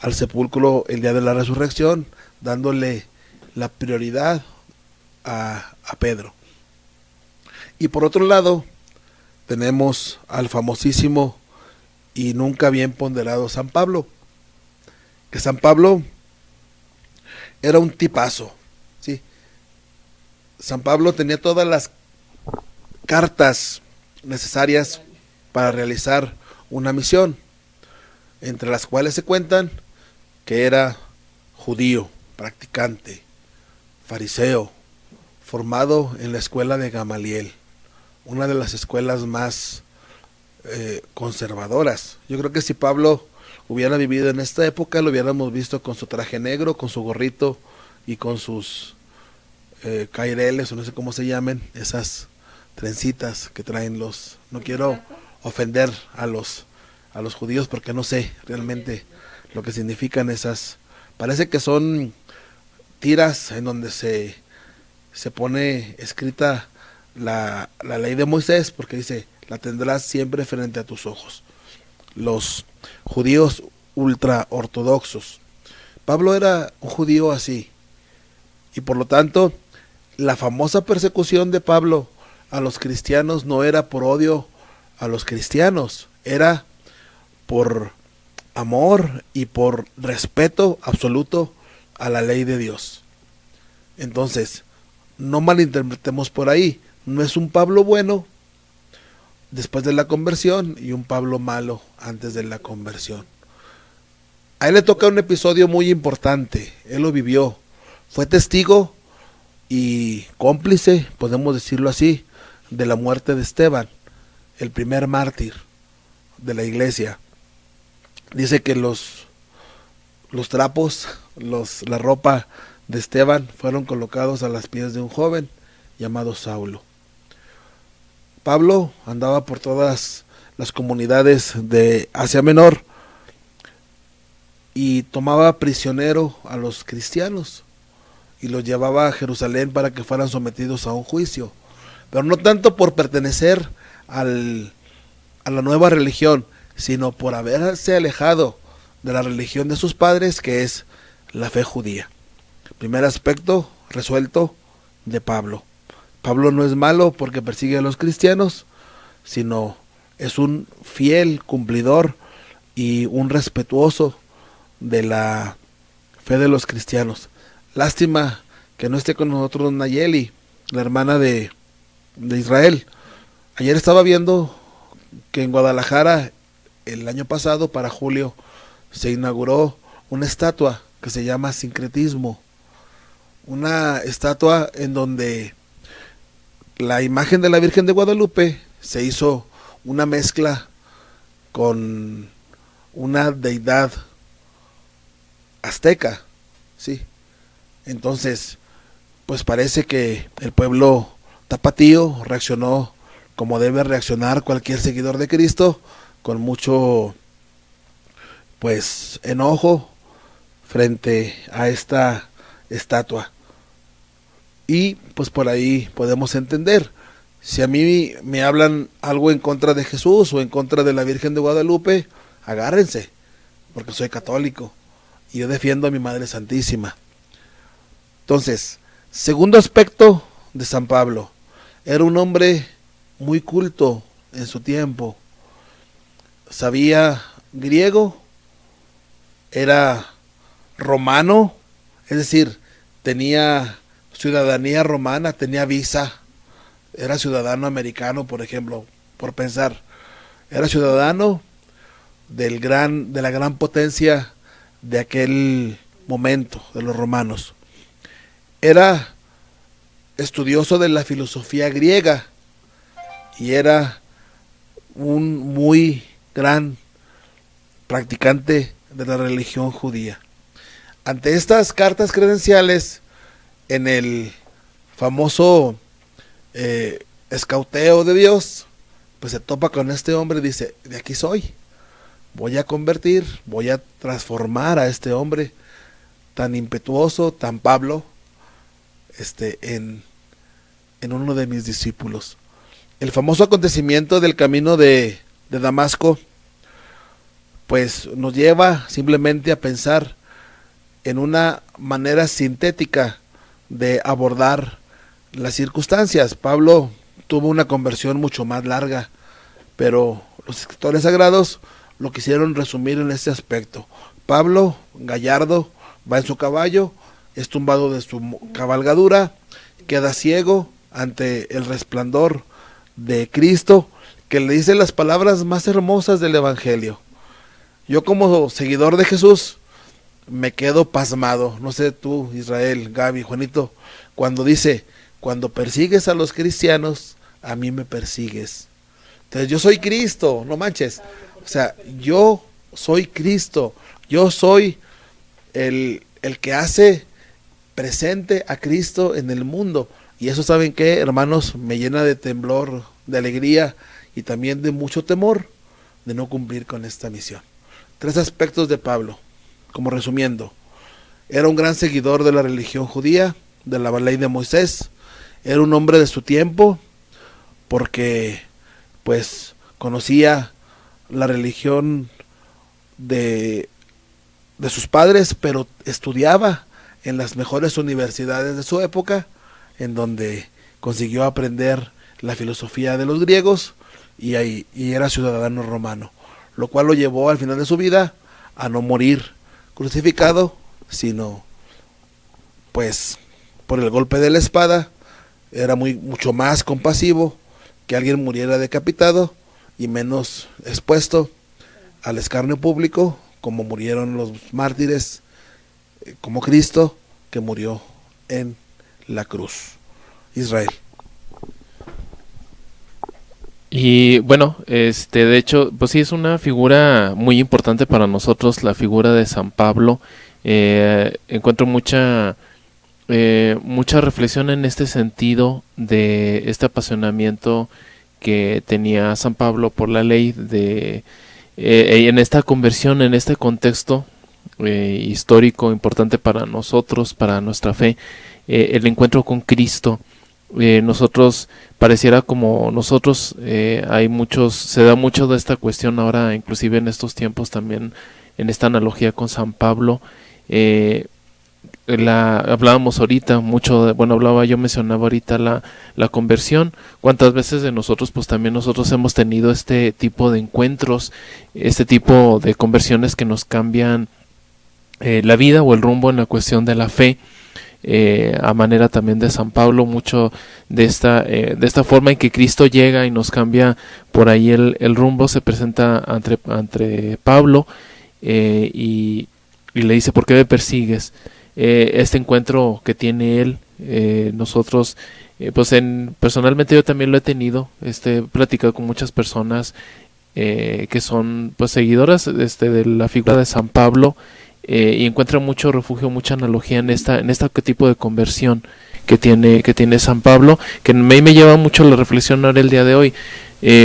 al sepulcro el día de la resurrección, dándole la prioridad a Pedro. Y por otro lado, tenemos al famosísimo y nunca bien ponderado San Pablo, que San Pablo era un tipazo, ¿sí? San Pablo tenía todas las cartas necesarias para realizar una misión, entre las cuales se cuentan que era judío, practicante, fariseo, formado en la escuela de Gamaliel, una de las escuelas más conservadoras. Yo creo que si Pablo hubiera vivido en esta época, lo hubiéramos visto con su traje negro, con su gorrito y con sus caireles, o no sé cómo se llamen, esas trencitas que traen los... No quiero ofender a los judíos porque no sé realmente lo que significan esas. Parece que son tiras en donde se pone escrita la ley de Moisés, porque dice: la tendrás siempre frente a tus ojos. Los judíos ultra ortodoxos. Pablo era un judío así, y por lo tanto la famosa persecución de Pablo a los cristianos no era por odio a los cristianos, era por amor y por respeto absoluto a la ley de Dios. Entonces, no malinterpretemos por ahí. No es un Pablo bueno después de la conversión y un Pablo malo antes de la conversión. A él le toca un episodio muy importante. Él lo vivió. Fue testigo y cómplice, podemos decirlo así, de la muerte de Esteban, el primer mártir de la iglesia. Dice que los trapos, la ropa de Esteban fueron colocados a los pies de un joven llamado Saulo. Pablo andaba por todas las comunidades de Asia Menor y tomaba prisionero a los cristianos y los llevaba a Jerusalén para que fueran sometidos a un juicio, pero no tanto por pertenecer a la nueva religión, sino por haberse alejado de la religión de sus padres, que es la fe judía. Primer aspecto resuelto de Pablo. Pablo no es malo porque persigue a los cristianos, sino es un fiel cumplidor y un respetuoso de la fe de los cristianos. Lástima que no esté con nosotros Nayeli, la hermana de Israel. Ayer estaba viendo que en Guadalajara el año pasado, para julio, se inauguró una estatua que se llama Sincretismo. Una estatua en donde la imagen de la Virgen de Guadalupe se hizo una mezcla con una deidad azteca, ¿sí? Entonces, pues parece que el pueblo tapatío reaccionó como debe reaccionar cualquier seguidor de Cristo, con mucho, pues, enojo frente a esta estatua. Y pues por ahí podemos entender, Si a mí me hablan algo en contra de Jesús o en contra de la Virgen de Guadalupe, agárrense, porque soy católico y yo defiendo a mi Madre Santísima. Entonces, segundo aspecto de San Pablo, era un hombre muy culto en su tiempo, sabía griego, era romano, es decir, tenía ciudadanía romana, tenía visa, era ciudadano americano, por ejemplo, por pensar, era ciudadano de la gran potencia de aquel momento, de los romanos. Era estudioso de la filosofía griega y era un muy gran practicante de la religión judía. Ante estas cartas credenciales, en el famoso escauteo de Dios, pues se topa con este hombre y dice, de aquí soy, voy a convertir, voy a transformar a este hombre tan impetuoso, tan Pablo, en uno de mis discípulos. El famoso acontecimiento del camino de Damasco, pues nos lleva simplemente a pensar en una manera sintética de abordar las circunstancias. Pablo tuvo una conversión mucho más larga, pero los escritores sagrados lo quisieron resumir en este aspecto. Pablo, gallardo, va en su caballo, es tumbado de su cabalgadura, queda ciego ante el resplandor de Cristo, que le dice las palabras más hermosas del Evangelio. Yo, como seguidor de Jesús, me quedo pasmado. No sé tú, Israel, Gaby, Juanito, cuando dice, cuando persigues a los cristianos, a mí me persigues. Entonces yo soy Cristo, no manches. O sea, yo soy Cristo, yo soy el que hace presente a Cristo en el mundo. Y eso, ¿saben qué, hermanos? Me llena de temblor, de alegría y también de mucho temor de no cumplir con esta misión. 3 aspectos de Pablo, como resumiendo. Era un gran seguidor de la religión judía, de la ley de Moisés. Era un hombre de su tiempo, porque pues conocía la religión de sus padres, pero estudiaba en las mejores universidades de su época, en donde consiguió aprender la filosofía de los griegos y era ciudadano romano, lo cual lo llevó al final de su vida a no morir crucificado, sino pues por el golpe de la espada. Era mucho más compasivo que alguien muriera decapitado y menos expuesto al escarnio público, como murieron los mártires, como Cristo, que murió en la cruz. Israel. Y bueno, de hecho, pues sí es una figura muy importante para nosotros, la figura de San Pablo. Encuentro mucha reflexión en este sentido de este apasionamiento que tenía San Pablo por la ley, en esta conversión, en este contexto histórico importante para nosotros, para nuestra fe, el encuentro con Cristo. Nosotros pareciera como nosotros se da mucho de esta cuestión ahora, inclusive en estos tiempos también, en esta analogía con San Pablo. Hablábamos ahorita mucho, yo mencionaba ahorita la conversión. Cuántas veces de nosotros, pues también nosotros hemos tenido este tipo de encuentros, este tipo de conversiones que nos cambian la vida o el rumbo en la cuestión de la fe. A manera también de San Pablo, mucho de esta forma en que Cristo llega y nos cambia por ahí el rumbo, se presenta ante Pablo y le dice, ¿por qué me persigues? Este encuentro que tiene él, nosotros, personalmente yo también lo he tenido, he platicado con muchas personas que son pues seguidoras de la figura de San Pablo, y encuentra mucho refugio, mucha analogía en este tipo de conversión que tiene San Pablo, que a mí me lleva mucho a la reflexión ahora el día de hoy.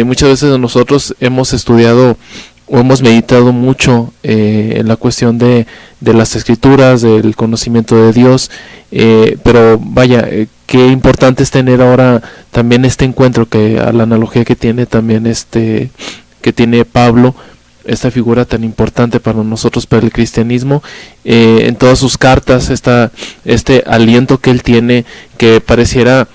Muchas veces nosotros hemos estudiado o hemos meditado mucho en la cuestión de las escrituras, del conocimiento de Dios, pero vaya, qué importante es tener ahora también este encuentro, que a la analogía que tiene también que tiene Pablo, esta figura tan importante para nosotros, para el cristianismo, en todas sus cartas, este aliento que él tiene, que pareciera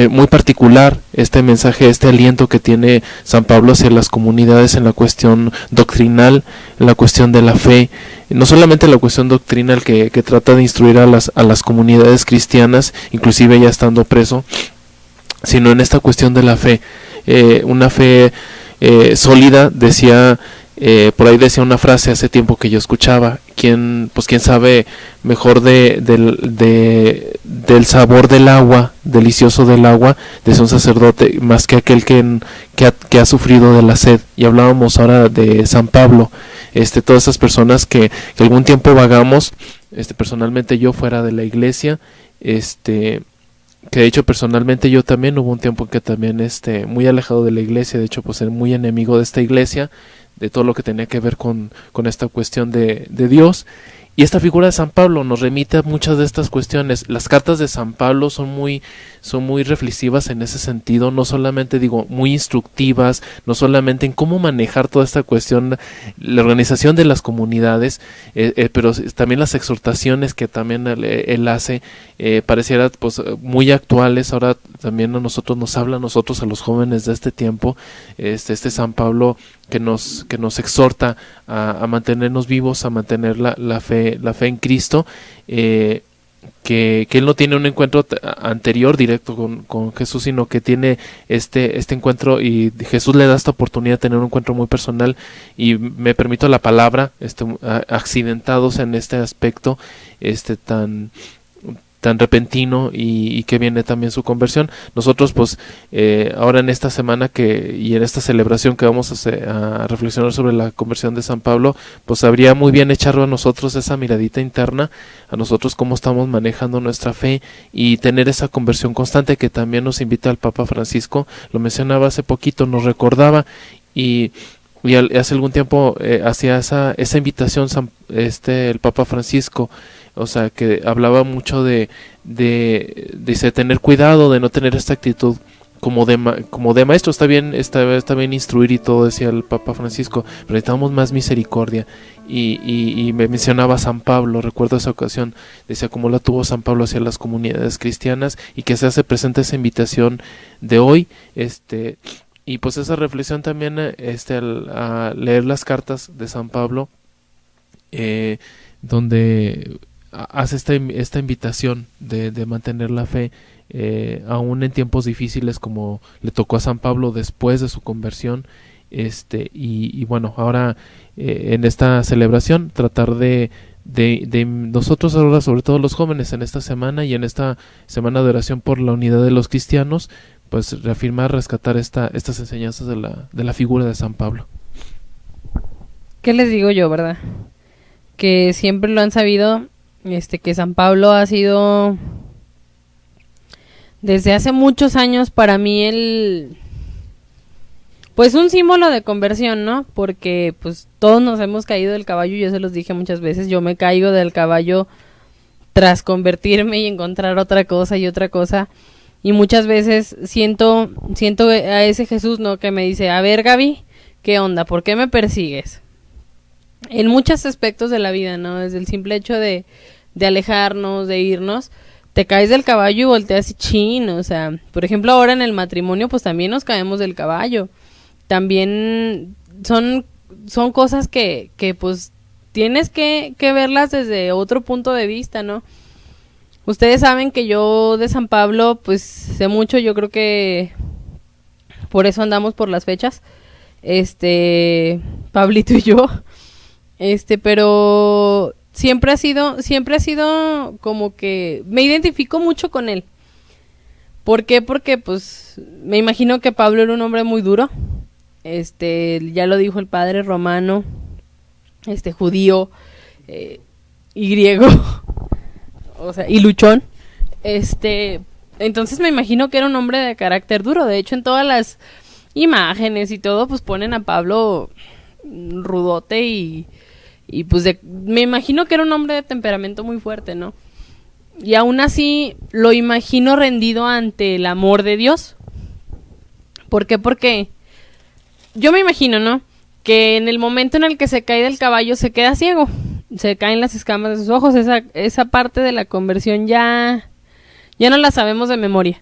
muy particular, este mensaje, este aliento que tiene San Pablo hacia las comunidades en la cuestión doctrinal, en la cuestión de la fe, no solamente la cuestión doctrinal que trata de instruir a las comunidades cristianas, inclusive ya estando preso, sino en esta cuestión de la fe, una fe sólida. Decía, por ahí decía una frase hace tiempo que yo escuchaba: quién sabe mejor del sabor del agua, delicioso del agua, decía un sacerdote, más que aquel que ha sufrido de la sed. Y hablábamos ahora de San Pablo, todas esas personas que algún tiempo vagamos, personalmente yo fuera de la iglesia, que de hecho personalmente yo también hubo un tiempo que también muy alejado de la iglesia, de hecho pues ser muy enemigo de esta iglesia, de todo lo que tenía que ver con esta cuestión de Dios. Y esta figura de San Pablo nos remite a muchas de estas cuestiones. Las cartas de San Pablo son muy reflexivas en ese sentido, no solamente muy instructivas, no solamente en cómo manejar toda esta cuestión, la organización de las comunidades, pero también las exhortaciones que también él hace, pareciera pues muy actuales. Ahora también nos habla a nosotros, a los jóvenes de este tiempo, San Pablo que nos exhorta a mantenernos vivos, a mantener la fe en Cristo, que él no tiene un encuentro anterior directo con Jesús, sino que tiene este encuentro, y Jesús le da esta oportunidad de tener un encuentro muy personal, y me permito la palabra, accidentados en este aspecto tan repentino, y que viene también su conversión. Nosotros pues ahora en esta semana y en esta celebración que vamos a reflexionar sobre la conversión de San Pablo, pues habría muy bien echarlo a nosotros esa miradita interna, a nosotros cómo estamos manejando nuestra fe, y tener esa conversión constante que también nos invita el Papa Francisco. Lo mencionaba hace poquito, nos recordaba, y hace algún tiempo hacía esa invitación el Papa Francisco. O sea, que hablaba mucho de tener cuidado, de no tener esta actitud como de maestro. Está bien instruir y todo, decía el Papa Francisco, pero necesitamos más misericordia. Y me mencionaba San Pablo, recuerdo esa ocasión, decía cómo la tuvo San Pablo hacia las comunidades cristianas, y que se hace presente esa invitación de hoy, y pues esa reflexión también, a leer las cartas de San Pablo, donde hace esta invitación de mantener la fe, aún en tiempos difíciles, como le tocó a San Pablo después de su conversión. Y bueno, ahora en esta celebración tratar de nosotros ahora, sobre todo los jóvenes, en esta semana y en esta semana de oración por la unidad de los cristianos, pues reafirmar, rescatar estas enseñanzas de la figura de San Pablo. ¿Qué les digo yo, verdad? Que siempre lo han sabido, que San Pablo ha sido desde hace muchos años para mí pues un símbolo de conversión, ¿no? Porque pues todos nos hemos caído del caballo, yo se los dije muchas veces, yo me caigo del caballo tras convertirme y encontrar otra cosa y otra cosa, y muchas veces siento a ese Jesús, ¿no? Que me dice: a ver, Gaby, ¿qué onda? ¿Por qué me persigues? En muchos aspectos de la vida, ¿no? Desde el simple hecho de alejarnos, de irnos, te caes del caballo y volteas y chin, o sea, por ejemplo ahora en el matrimonio pues también nos caemos del caballo, también son cosas que pues tienes que verlas desde otro punto de vista, ¿no? Ustedes saben que yo de San Pablo pues sé mucho, yo creo que por eso andamos por las fechas, Pablito y yo, pero siempre ha sido como que me identifico mucho con él. ¿Por qué? Porque pues me imagino que Pablo era un hombre muy duro, ya lo dijo el padre romano, judío, y griego, o sea, y luchón, entonces me imagino que era un hombre de carácter duro. De hecho, en todas las imágenes y todo, pues ponen a Pablo rudote y pues me imagino que era un hombre de temperamento muy fuerte, ¿no? y aún así lo imagino rendido ante el amor de Dios. ¿Por qué? Porque yo me imagino, ¿no?, que en el momento en el que se cae del caballo se queda ciego, se caen las escamas de sus ojos. Esa parte de la conversión ya no la sabemos de memoria.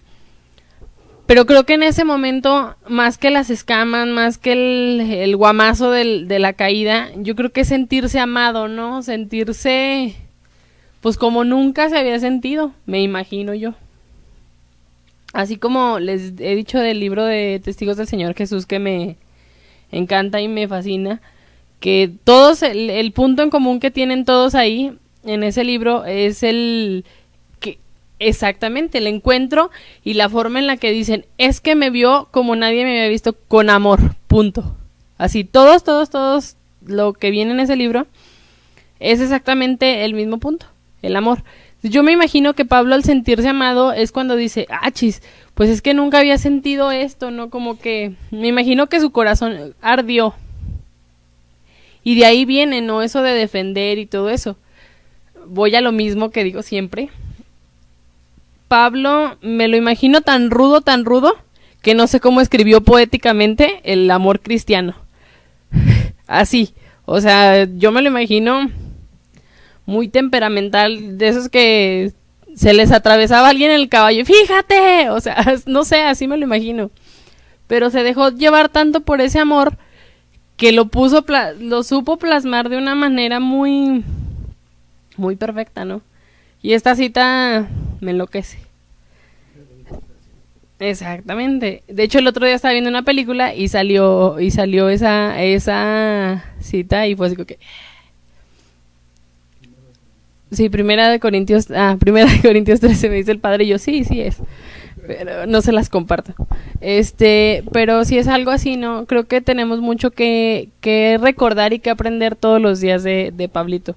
Pero creo que en ese momento, más que las escamas, más que el guamazo de la caída, yo creo que es sentirse amado, ¿no? Sentirse, pues, como nunca se había sentido, me imagino yo. Así como les he dicho del libro de Testigos del Señor Jesús, que me encanta y me fascina, que todos, el punto en común que tienen todos ahí, en ese libro, es exactamente, el encuentro y la forma en la que dicen, es que me vio como nadie me había visto, con amor, punto. Así, todos, lo que viene en ese libro es exactamente el mismo punto, el amor. Yo me imagino que Pablo, al sentirse amado, es cuando dice, chis, pues es que nunca había sentido esto, ¿no? Como que, me imagino que su corazón ardió. Y de ahí viene, ¿no?, eso de defender y todo eso. Voy a lo mismo que digo siempre. Pablo me lo imagino tan rudo, que no sé cómo escribió poéticamente el amor cristiano. Así, o sea, yo me lo imagino muy temperamental, de esos que se les atravesaba alguien en el caballo, fíjate, o sea, no sé, así me lo imagino. Pero se dejó llevar tanto por ese amor que lo supo plasmar de una manera muy, muy perfecta, ¿no? Y esta cita me enloquece. Exactamente. De hecho, el otro día estaba viendo una película y salió esa cita y fue así como que... Sí, Primera de Corintios 13, me dice el padre, y yo sí es. Pero no se las comparto. Pero si es algo así, ¿no? Creo que tenemos mucho que recordar y que aprender todos los días de Pablito.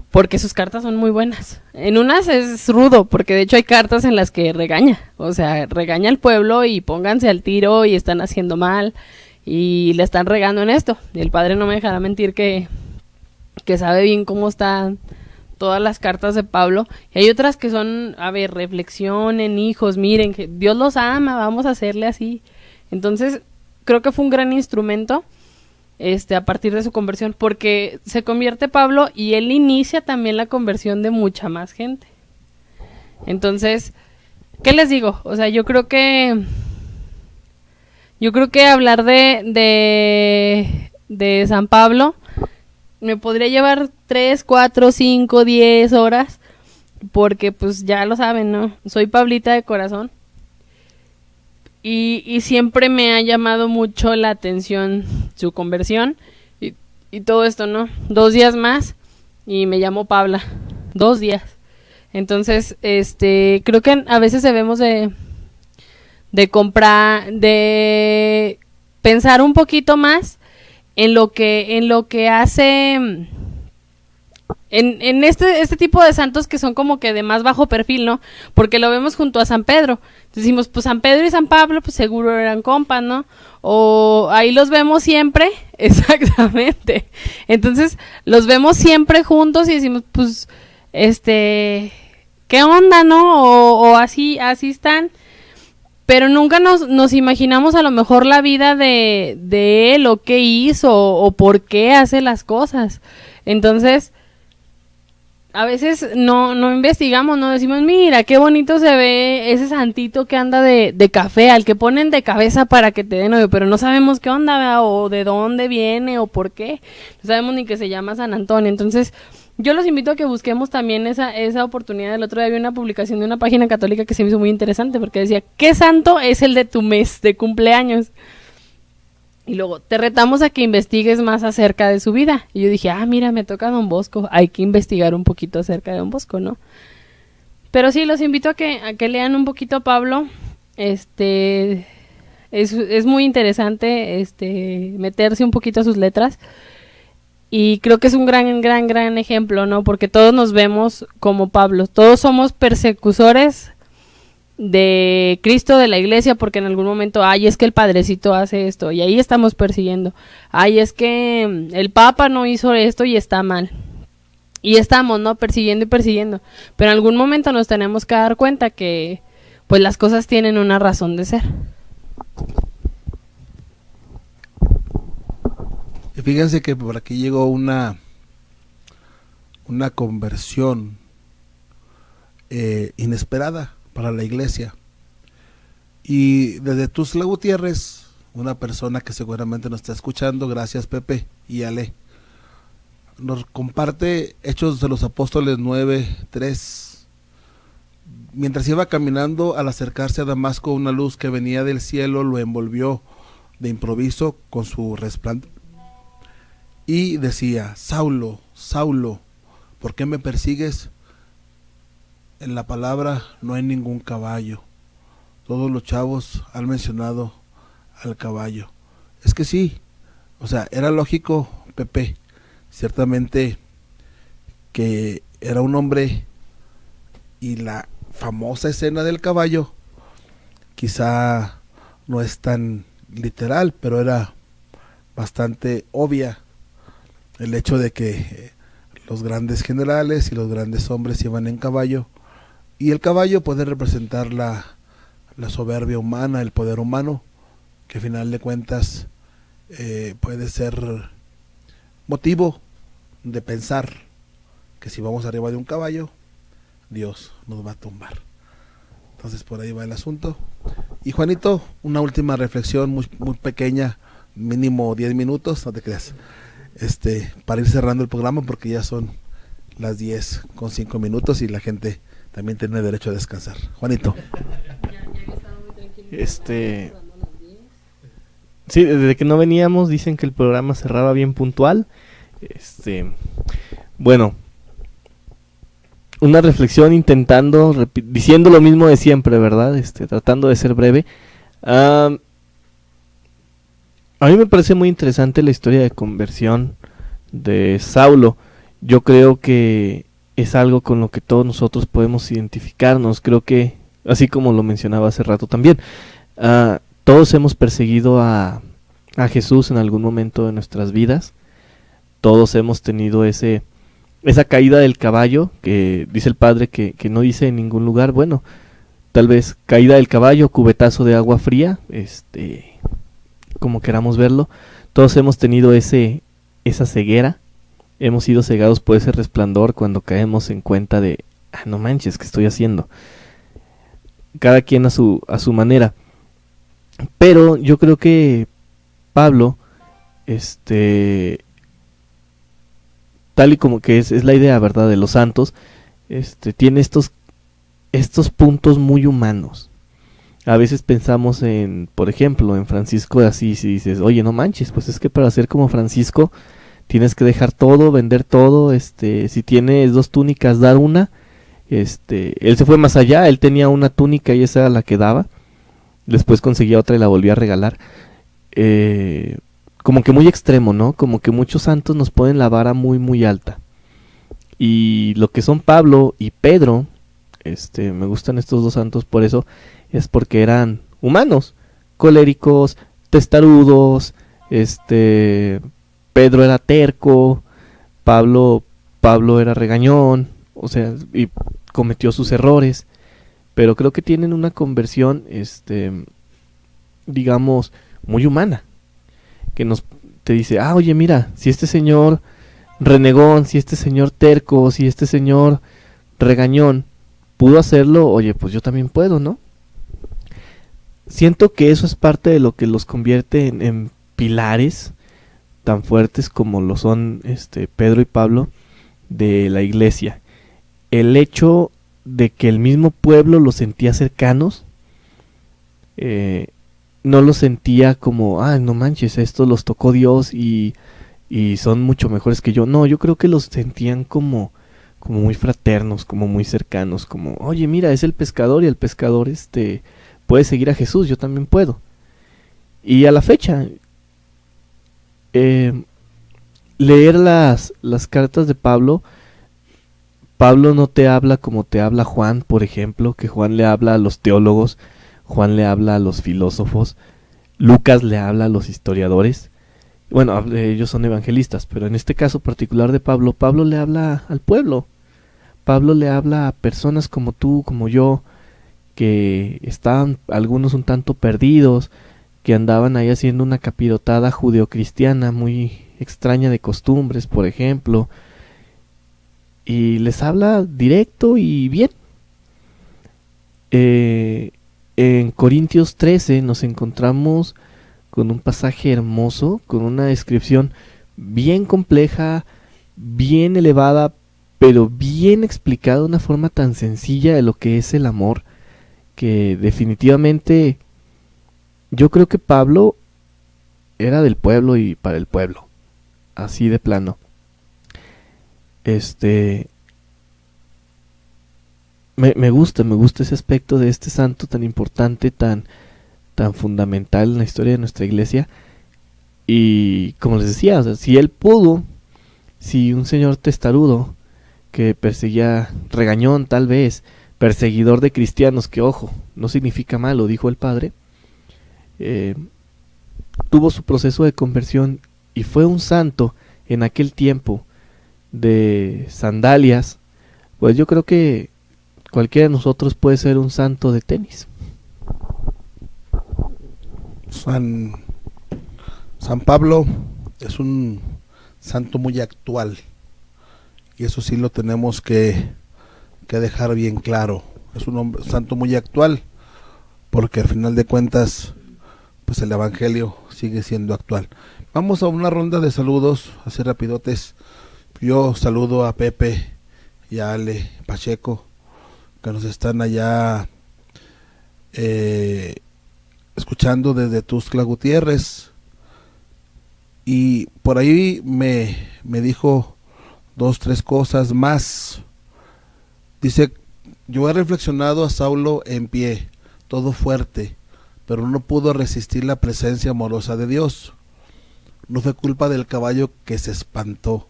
Porque sus cartas son muy buenas. En unas es rudo, porque de hecho hay cartas en las que regaña. O sea, regaña al pueblo y pónganse al tiro y están haciendo mal y le están regando en esto. Y el padre no me dejará mentir que sabe bien cómo están todas las cartas de Pablo. Y hay otras que son, reflexionen, hijos, miren, que Dios los ama, vamos a hacerle así. Entonces, creo que fue un gran instrumento a partir de su conversión, porque se convierte Pablo y él inicia también la conversión de mucha más gente. Entonces, ¿qué les digo? O sea, yo creo que hablar de San Pablo me podría llevar 3, 4, 5, 10 horas, porque pues ya lo saben, ¿no? Soy Pablita de corazón. Y siempre me ha llamado mucho la atención su conversión y todo esto, ¿no? 2 días más y me llamo Pabla. 2 días. Entonces, creo que a veces debemos de comprar, de pensar un poquito más en lo que hace... En este tipo de santos que son como que de más bajo perfil, ¿no? Porque lo vemos junto a San Pedro. Decimos, pues San Pedro y San Pablo, pues seguro eran compas, ¿no? O ahí los vemos siempre, exactamente. Entonces, los vemos siempre juntos y decimos, pues, ¿qué onda, no? O así están. Pero nunca nos imaginamos a lo mejor la vida de él, o qué hizo, o por qué hace las cosas. Entonces, a veces no investigamos, no decimos, mira, qué bonito se ve ese santito que anda de café, al que ponen de cabeza para que te den odio, pero no sabemos qué onda, ¿verdad? O de dónde viene, o por qué. No sabemos ni que se llama San Antonio. Entonces, yo los invito a que busquemos también esa oportunidad. El otro día vi una publicación de una página católica que se me hizo muy interesante, porque decía, ¿qué santo es el de tu mes de cumpleaños? Y luego, te retamos a que investigues más acerca de su vida. Y yo dije, mira, me toca Don Bosco. Hay que investigar un poquito acerca de Don Bosco, ¿no? Pero sí, los invito a que lean un poquito a Pablo. Es muy interesante meterse un poquito a sus letras. Y creo que es un gran ejemplo, ¿no? Porque todos nos vemos como Pablo. Todos somos persecutores de Cristo, de la iglesia, porque en algún momento, es que el padrecito hace esto, y ahí estamos persiguiendo. Es que el papa no hizo esto y está mal. Y estamos, ¿no? Persiguiendo y persiguiendo. Pero en algún momento nos tenemos que dar cuenta que pues las cosas tienen una razón de ser. Y fíjense que por aquí llegó una conversión inesperada para la iglesia. Y desde Tuxtla Gutiérrez, una persona que seguramente nos está escuchando, gracias Pepe y Ale, nos comparte Hechos de los Apóstoles 9:3. Mientras iba caminando, al acercarse a Damasco, una luz que venía del cielo lo envolvió de improviso con su resplandor y decía: Saulo, Saulo, ¿por qué me persigues? En la palabra no hay ningún caballo. Todos los chavos han mencionado al caballo. Es que sí, o sea, era lógico, Pepe, ciertamente que era un hombre, y la famosa escena del caballo quizá no es tan literal, pero era bastante obvia el hecho de que los grandes generales y los grandes hombres iban en caballo, y el caballo puede representar la soberbia humana, el poder humano, que a final de cuentas puede ser motivo de pensar que si vamos arriba de un caballo, Dios nos va a tumbar. Entonces por ahí va el asunto. Y Juanito, una última reflexión muy, muy pequeña, mínimo 10 minutos, no te creas, para ir cerrando el programa, porque ya son las 10:05 y la gente también tiene derecho a descansar. Juanito. Sí, desde que no veníamos dicen que el programa cerraba bien puntual. Bueno, una reflexión diciendo lo mismo de siempre, ¿verdad? Tratando de ser breve. A mí me parece muy interesante la historia de conversión de Saulo. Yo creo que es algo con lo que todos nosotros podemos identificarnos. Creo que, así como lo mencionaba hace rato también, todos hemos perseguido a Jesús en algún momento de nuestras vidas. Todos hemos tenido esa caída del caballo, que dice el padre que no dice en ningún lugar. Bueno, tal vez caída del caballo, cubetazo de agua fría, como queramos verlo. Todos hemos tenido esa ceguera. Hemos sido cegados por ese resplandor cuando caemos en cuenta de, no manches, ¿qué estoy haciendo? Cada quien a su manera. Pero yo creo que Pablo, tal y como que es la idea, ¿verdad?, de los santos, tiene estos puntos muy humanos. A veces pensamos en, por ejemplo, en Francisco de Asís, y dices, oye, no manches, pues es que para ser como Francisco tienes que dejar todo, vender todo, si tienes 2 túnicas, dar una. Él se fue más allá, él tenía una túnica y esa era la que daba. Después conseguía otra y la volvía a regalar. Como que muy extremo, ¿no? Como que muchos santos nos ponen la vara muy, muy alta. Y lo que son Pablo y Pedro, me gustan estos 2 santos por eso, es porque eran humanos, coléricos, testarudos, Pedro era terco, Pablo era regañón, o sea, y cometió sus errores, pero creo que tienen una conversión, digamos, muy humana, que te dice, oye, mira, si este señor renegón, si este señor terco, si este señor regañón pudo hacerlo, oye, pues yo también puedo, ¿no? Siento que eso es parte de lo que los convierte en pilares tan fuertes como lo son Pedro y Pablo de la iglesia. El hecho de que el mismo pueblo los sentía cercanos, no los sentía como, no manches, esto los tocó Dios y son mucho mejores que yo. No, yo creo que los sentían como muy fraternos, como muy cercanos, como, oye, mira, es el pescador y el pescador puede seguir a Jesús, yo también puedo. Y a la fecha, leer las cartas de Pablo no te habla como te habla Juan, por ejemplo, que Juan le habla a los teólogos, Juan le habla a los filósofos, Lucas le habla a los historiadores. Bueno, ellos son evangelistas, pero en este caso particular de Pablo, Pablo le habla al pueblo. Pablo le habla a personas como tú, como yo, que estaban algunos un tanto perdidos, que andaban ahí haciendo una capirotada judeocristiana muy extraña de costumbres, por ejemplo, y les habla directo y bien. En Corintios 13 nos encontramos con un pasaje hermoso, con una descripción bien compleja, bien elevada, pero bien explicada de una forma tan sencilla de lo que es el amor, que definitivamente yo creo que Pablo era del pueblo y para el pueblo, así de plano. Me gusta ese aspecto de este santo tan importante, tan fundamental en la historia de nuestra iglesia. Y como les decía, o sea, si él pudo, si un señor testarudo que perseguía, regañón tal vez, perseguidor de cristianos, que ojo, no significa malo, dijo el padre, tuvo su proceso de conversión y fue un santo en aquel tiempo de sandalias, pues yo creo que cualquiera de nosotros puede ser un santo de tenis. San Pablo es un santo muy actual, y eso sí lo tenemos que dejar bien claro. Es un santo muy actual, porque al final de cuentas, pues el evangelio sigue siendo actual. Vamos a una ronda de saludos, así rapidotes. Yo saludo a Pepe y a Ale Pacheco, que nos están allá escuchando desde Tuxtla Gutiérrez, y por ahí me dijo 2-3 cosas más. Dice: yo he reflexionado a Saulo en pie, todo fuerte, pero no pudo resistir la presencia amorosa de Dios. No fue culpa del caballo que se espantó,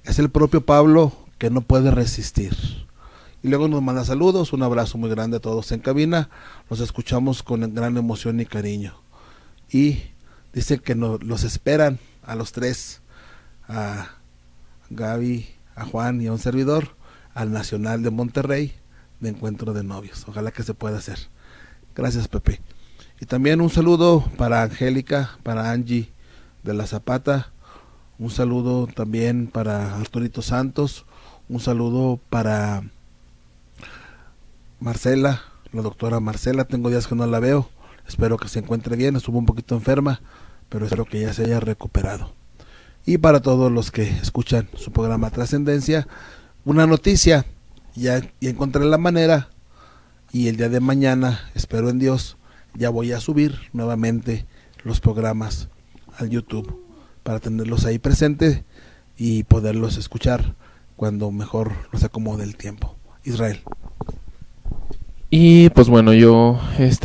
es el propio Pablo que no puede resistir. Y luego nos manda saludos, un abrazo muy grande a todos en cabina, los escuchamos con gran emoción y cariño. Y dice que los esperan a los tres, a Gaby, a Juan y a un servidor, al Nacional de Monterrey, de encuentro de novios. Ojalá que se pueda hacer. Gracias, Pepe. Y también un saludo para Angélica, para Angie de la Zapata, un saludo también para Arturito Santos, un saludo para Marcela, la doctora Marcela. Tengo días que no la veo, espero que se encuentre bien, estuvo un poquito enferma, pero espero que ya se haya recuperado. Y para todos los que escuchan su programa Trascendencia, una noticia: ya encontré la manera, y el día de mañana, espero en Dios, ya voy a subir nuevamente los programas al YouTube para tenerlos ahí presentes y poderlos escuchar cuando mejor nos acomode el tiempo. Israel. Y pues bueno, yo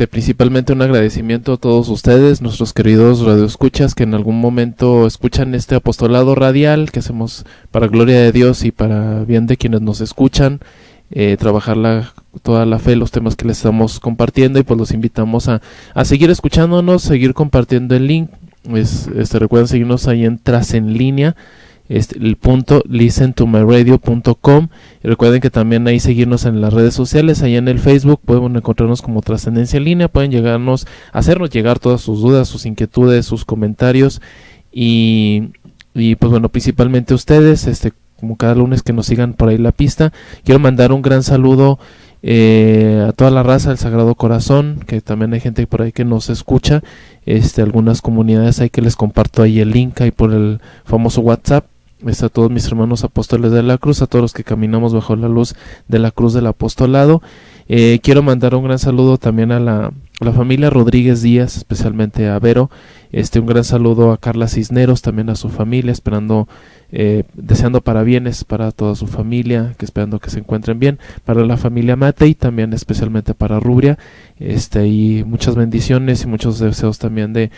principalmente un agradecimiento a todos ustedes, nuestros queridos radioescuchas, que en algún momento escuchan este apostolado radial que hacemos para gloria de Dios y para bien de quienes nos escuchan, trabajar toda la fe, los temas que les estamos compartiendo, y pues los invitamos a seguir escuchándonos, seguir compartiendo el link. Recuerden seguirnos ahí en Trascenlínea, el punto listentomyradio.com, y recuerden que también ahí seguirnos en las redes sociales. Ahí en el Facebook pueden encontrarnos como Trascendencia en Línea, pueden hacernos llegar todas sus dudas, sus inquietudes, sus comentarios, y pues bueno, principalmente ustedes, como cada lunes, que nos sigan por ahí la pista. Quiero mandar un gran saludo a toda la raza del Sagrado Corazón, que también hay gente por ahí que nos escucha, algunas comunidades ahí que les comparto ahí el link ahí por el famoso WhatsApp. A todos mis hermanos apóstoles de la cruz, a todos los que caminamos bajo la luz de la cruz del apostolado. Quiero mandar un gran saludo también a la familia Rodríguez Díaz, especialmente a Vero. Un gran saludo a Carla Cisneros, también a su familia, deseando parabienes para toda su familia, esperando que se encuentren bien. Para la familia Matei, también especialmente para Rubria, y muchas bendiciones y muchos deseos también en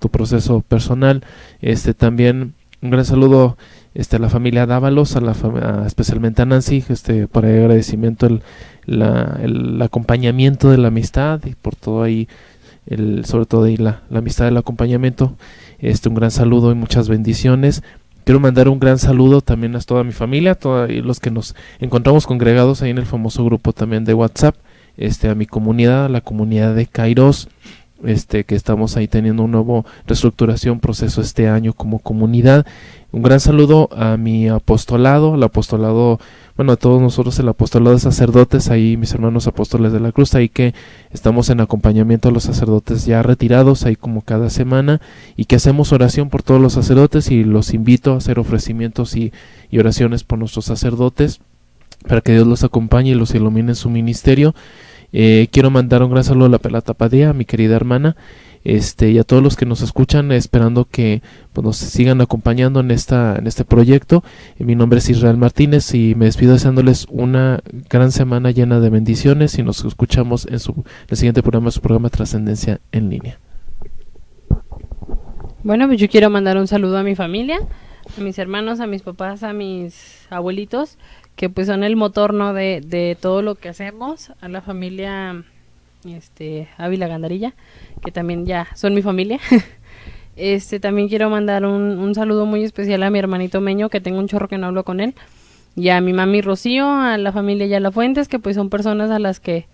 tu proceso personal. También un gran saludo a la familia Dávalos, especialmente a Nancy, por ahí agradecimiento el acompañamiento de la amistad, y por todo ahí, sobre todo ahí la amistad del acompañamiento. Un gran saludo y muchas bendiciones. Quiero mandar un gran saludo también a toda mi familia, a todos los que nos encontramos congregados ahí en el famoso grupo también de WhatsApp, a mi comunidad, a la comunidad de Kairos, que estamos ahí teniendo un nuevo reestructuración, proceso este año como comunidad. Un gran saludo a mi apostolado, al apostolado, bueno, a todos nosotros, el apostolado de sacerdotes, ahí mis hermanos apóstoles de la cruz, ahí que estamos en acompañamiento a los sacerdotes ya retirados, ahí como cada semana, y que hacemos oración por todos los sacerdotes, y los invito a hacer ofrecimientos y oraciones por nuestros sacerdotes, para que Dios los acompañe y los ilumine en su ministerio. Quiero mandar un gran saludo a la Pelata Padilla, a mi querida hermana, y a todos los que nos escuchan, esperando que pues, nos sigan acompañando en este proyecto. Mi nombre es Israel Martínez y me despido deseándoles una gran semana llena de bendiciones, y nos escuchamos en el siguiente programa, su programa Trascendencia en Línea. Bueno, pues yo quiero mandar un saludo a mi familia, a mis hermanos, a mis papás, a mis abuelitos, que pues son el motor, ¿no?, de todo lo que hacemos, a la familia Ávila Gandarilla, que también ya son mi familia. También quiero mandar un saludo muy especial a mi hermanito Meño, que tengo un chorro que no hablo con él, y a mi mami Rocío, a la familia Yala Fuentes, que pues son personas a las que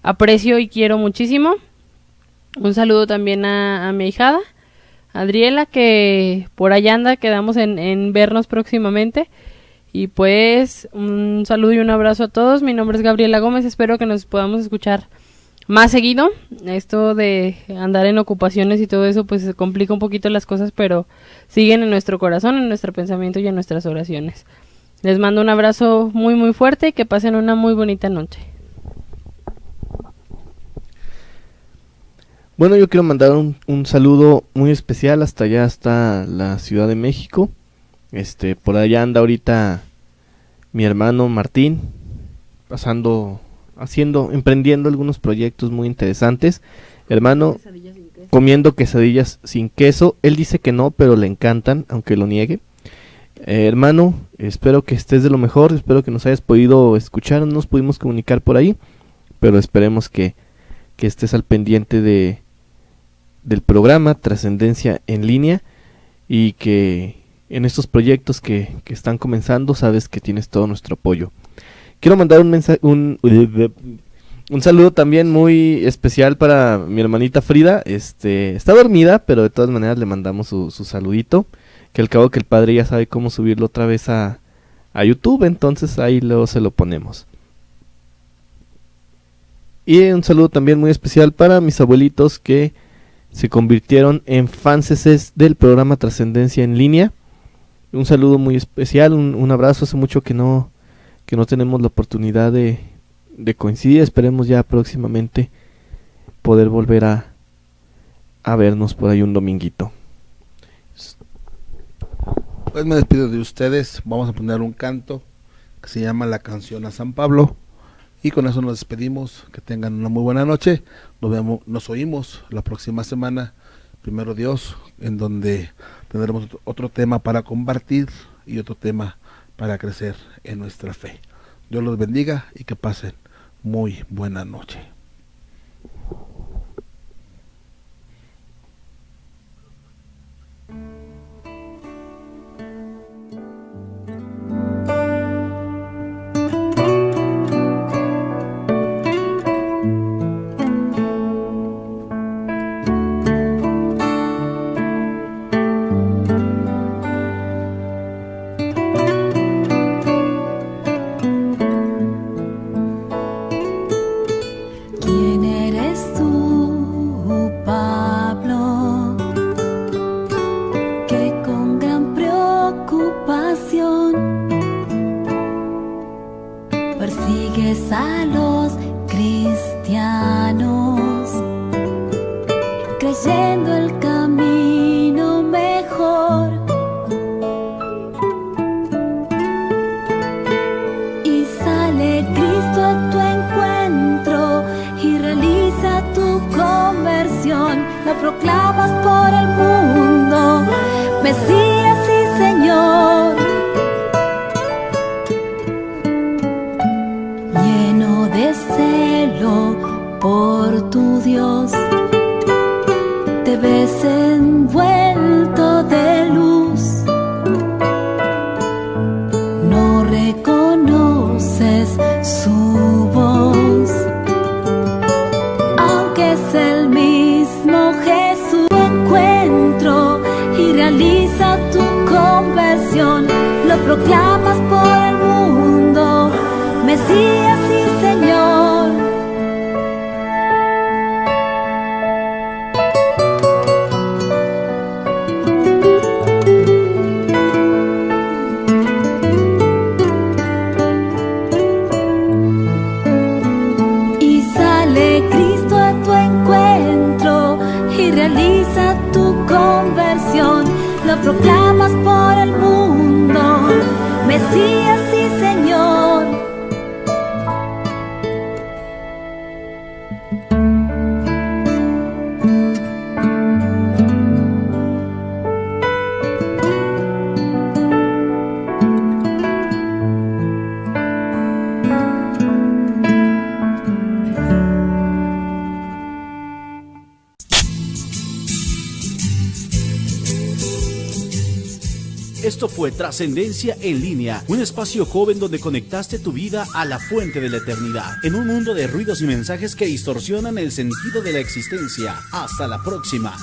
aprecio y quiero muchísimo. Un saludo también a mi ahijada Adriela, que por allá anda, quedamos en vernos próximamente. Y pues un saludo y un abrazo a todos. Mi nombre es Gabriela Gómez, espero que nos podamos escuchar más seguido. Esto de andar en ocupaciones y todo eso pues se complica un poquito las cosas, pero siguen en nuestro corazón, en nuestro pensamiento y en nuestras oraciones. Les mando un abrazo muy muy fuerte y que pasen una muy bonita noche. Bueno, yo quiero mandar un saludo muy especial hasta allá, hasta la Ciudad de México. Por allá anda ahorita mi hermano Martín, emprendiendo algunos proyectos muy interesantes. Hermano, comiendo quesadillas sin queso. Él dice que no, pero le encantan, aunque lo niegue. Hermano, espero que estés de lo mejor, espero que nos hayas podido escuchar, no nos pudimos comunicar por ahí, pero esperemos que estés al pendiente del programa Trascendencia en Línea, y que en estos proyectos que están comenzando, sabes que tienes todo nuestro apoyo. Quiero mandar un saludo también muy especial para mi hermanita Frida. Está dormida, pero de todas maneras le mandamos su saludito, que al cabo que el padre ya sabe cómo subirlo otra vez a YouTube, entonces ahí luego se lo ponemos. Y un saludo también muy especial para mis abuelitos que se convirtieron en fanses del programa Trascendencia en Línea. Un saludo muy especial, un abrazo. Hace mucho que no tenemos la oportunidad de coincidir. Esperemos ya próximamente poder volver a vernos por ahí un dominguito. Pues me despido de ustedes. Vamos a poner un canto que se llama La Canción a San Pablo, y con eso nos despedimos. Que tengan una muy buena noche. Nos oímos la próxima semana, primero Dios, en donde tendremos otro tema para compartir y otro tema para crecer en nuestra fe. Dios los bendiga y que pasen muy buena noche. Proclamas por el mundo, Mesías y Señor, lleno de celo por tu Dios, te ves envuelto proclamas por el mundo, Mesías y Señor. Y sale Cristo a tu encuentro y realiza tu conversión. Lo proclamas por el mundo, Mesías y Señor. Esto fue Trascendencia en Línea, un espacio joven donde conectaste tu vida a la fuente de la eternidad, en un mundo de ruidos y mensajes que distorsionan el sentido de la existencia. Hasta la próxima.